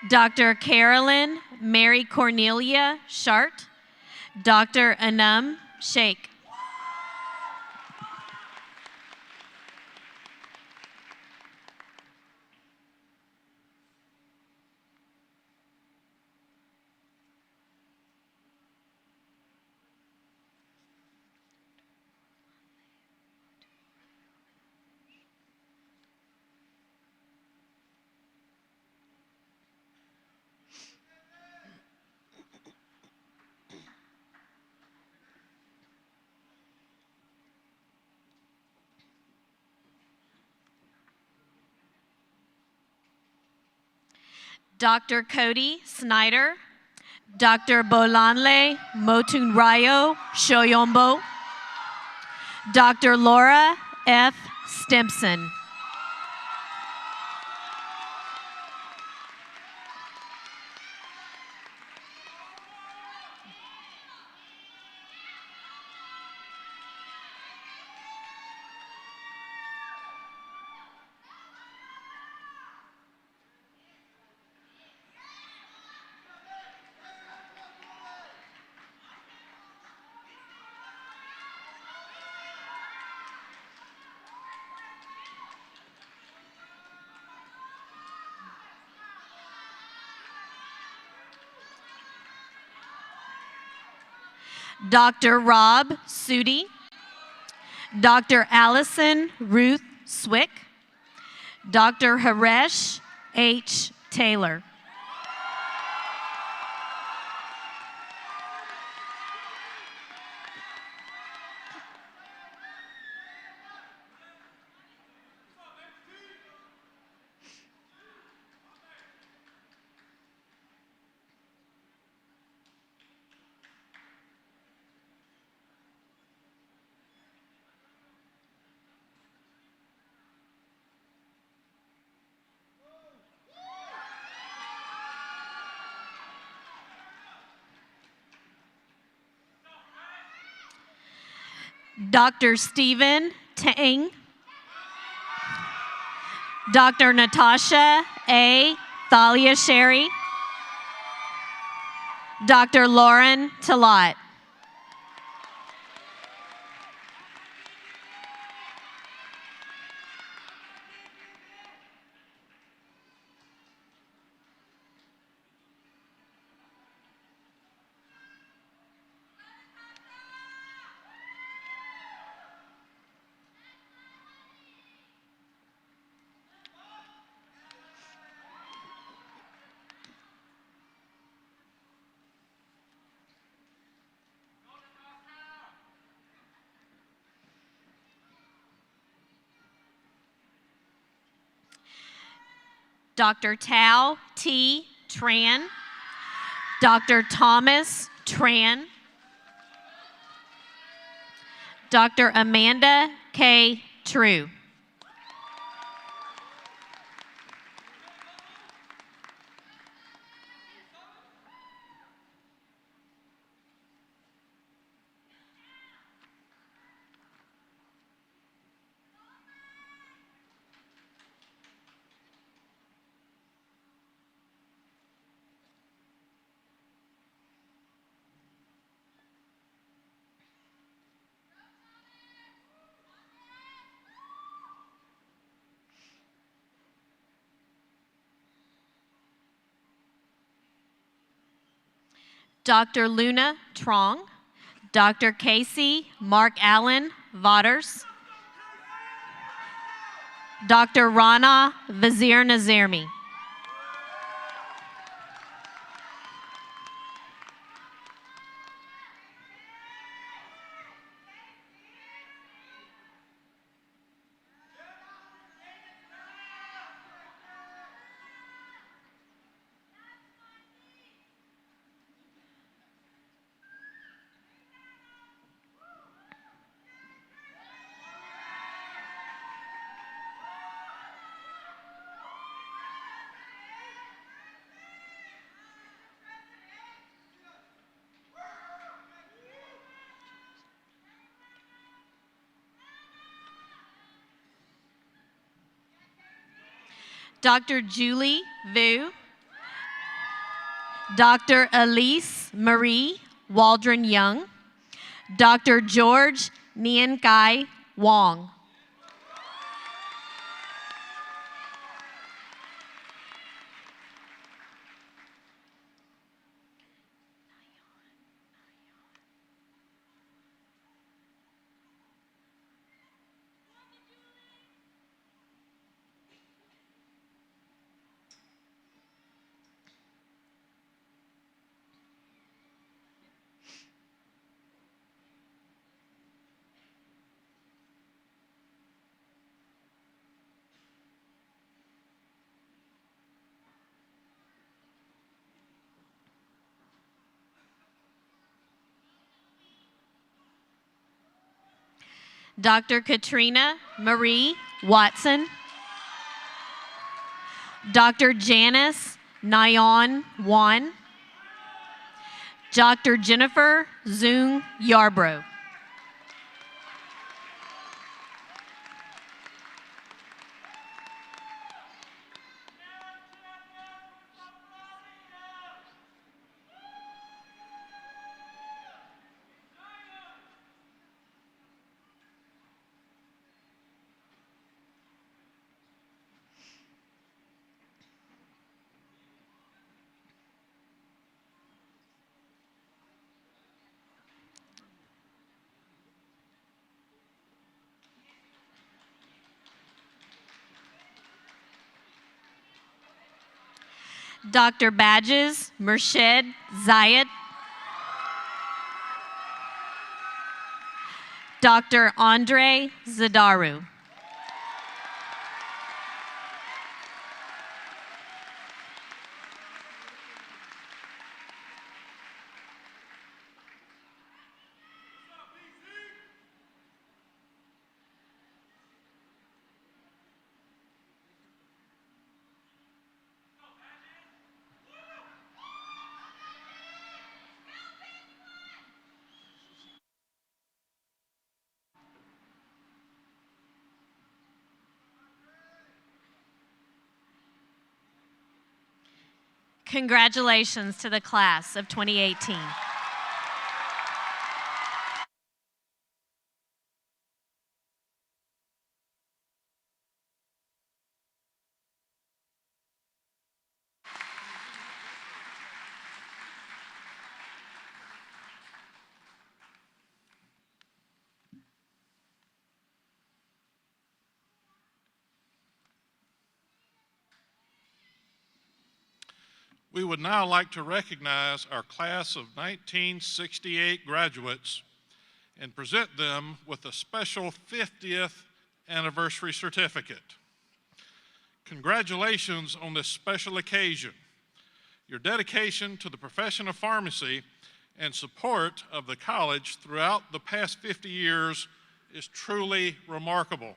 Dr. Carolyn Mary Cornelia Shart, Dr. Anum Sheikh. Dr. Cody Snyder, Dr. Bolanle Motunrayo Shoyombo, Dr. Laura F. Stimpson. Dr. Rob Sudi, Dr. Allison Ruth Swick, Dr. Haresh H. Taylor. Dr. Stephen Tang, Dr. Natasha A. Thalia Sherry. Dr. Lauren Talat. Dr. Tao T. Tran. Dr. Thomas Tran. Dr. Amanda K. True. Dr. Luna Trong. Dr. Casey Mark Allen Vaughters. Dr. Rana Vazir Nazirmi. Dr. Julie Vu. Dr. Elise Marie Waldron Young. Dr. George Nien Kai Wong. Dr. Katrina Marie Watson. Dr. Janice Nyan Wan. Dr. Jennifer Zung Yarbrough. Dr. Badges Murshid Zayed. Dr. Andre Zadaru. Congratulations to the class of 2018. We would now like to recognize our class of 1968 graduates and present them with a special 50th anniversary certificate. Congratulations on this special occasion. Your dedication to the profession of pharmacy and support of the college throughout the past 50 years is truly remarkable.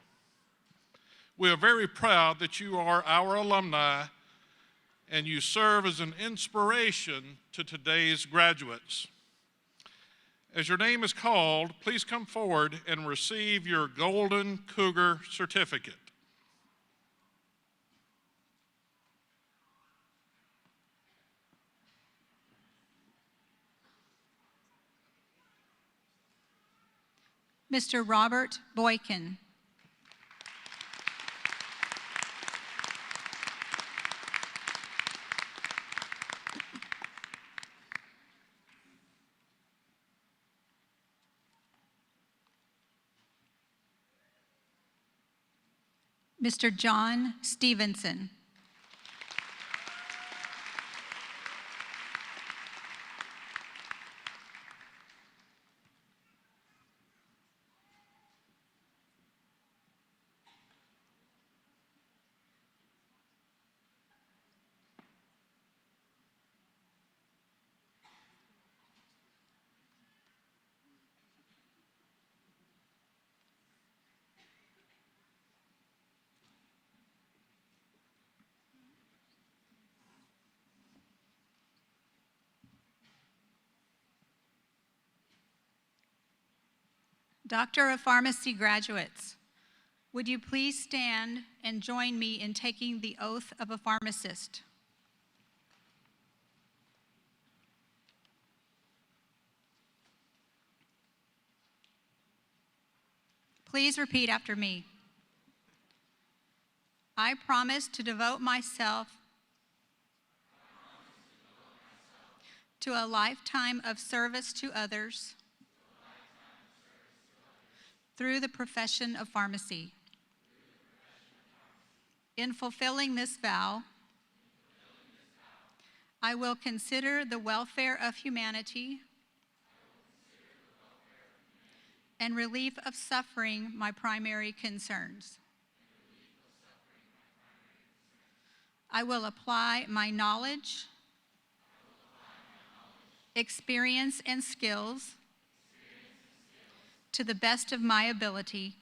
We are very proud that you are our alumni and you serve as an inspiration to today's graduates. As your name is called, please come forward and receive your Golden Cougar certificate. Mr. Robert Boykin. Mr. John Stevenson. Doctor of Pharmacy graduates, would you please stand and join me in taking the oath of a pharmacist? Please repeat after me. I promise to devote myself to a lifetime of service to others through the profession of pharmacy. In fulfilling this vow, I will consider the welfare of humanity and relief of suffering my primary concerns. I will apply my knowledge, experience, and skills to the best of my ability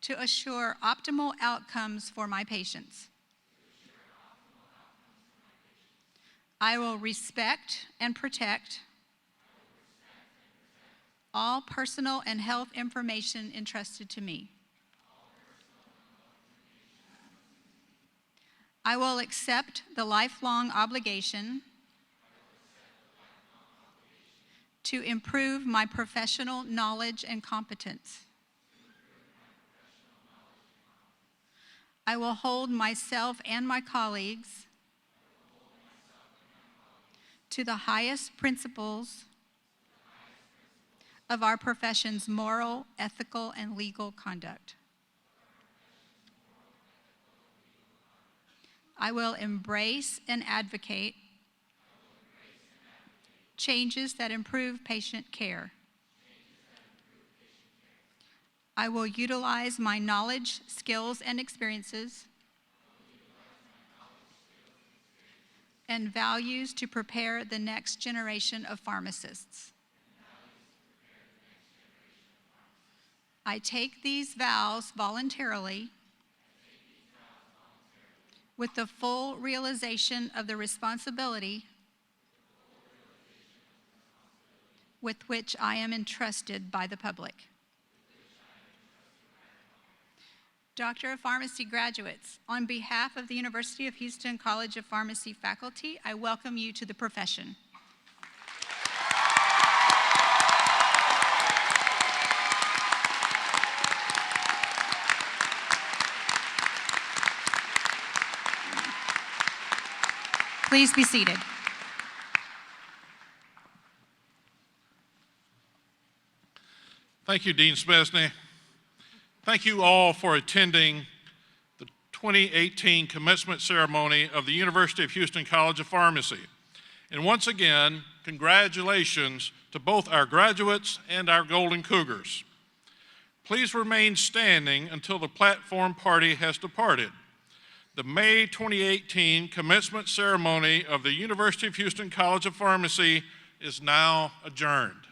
to assure optimal outcomes for my patients. I will respect and protect all personal and health information entrusted to me. I will accept the lifelong obligation to improve my professional knowledge and competence. I will hold myself and my colleagues to the highest principles of our profession's moral, ethical, and legal conduct. I will embrace and advocate changes that improve patient care. I will utilize my knowledge, skills, and experiences and values to prepare the next generation of pharmacists. I take these vows voluntarily with the full realization of the responsibility with which I am entrusted by the public. Doctor of Pharmacy graduates, on behalf of the University of Houston College of Pharmacy faculty, I welcome you to the profession. Please be seated. Thank you, Dean Smesney. Thank you all for attending the 2018 commencement ceremony of the University of Houston College of Pharmacy. And once again, congratulations to both our graduates and our Golden Cougars. Please remain standing until the platform party has departed. The May 2018 commencement ceremony of the University of Houston College of Pharmacy is now adjourned.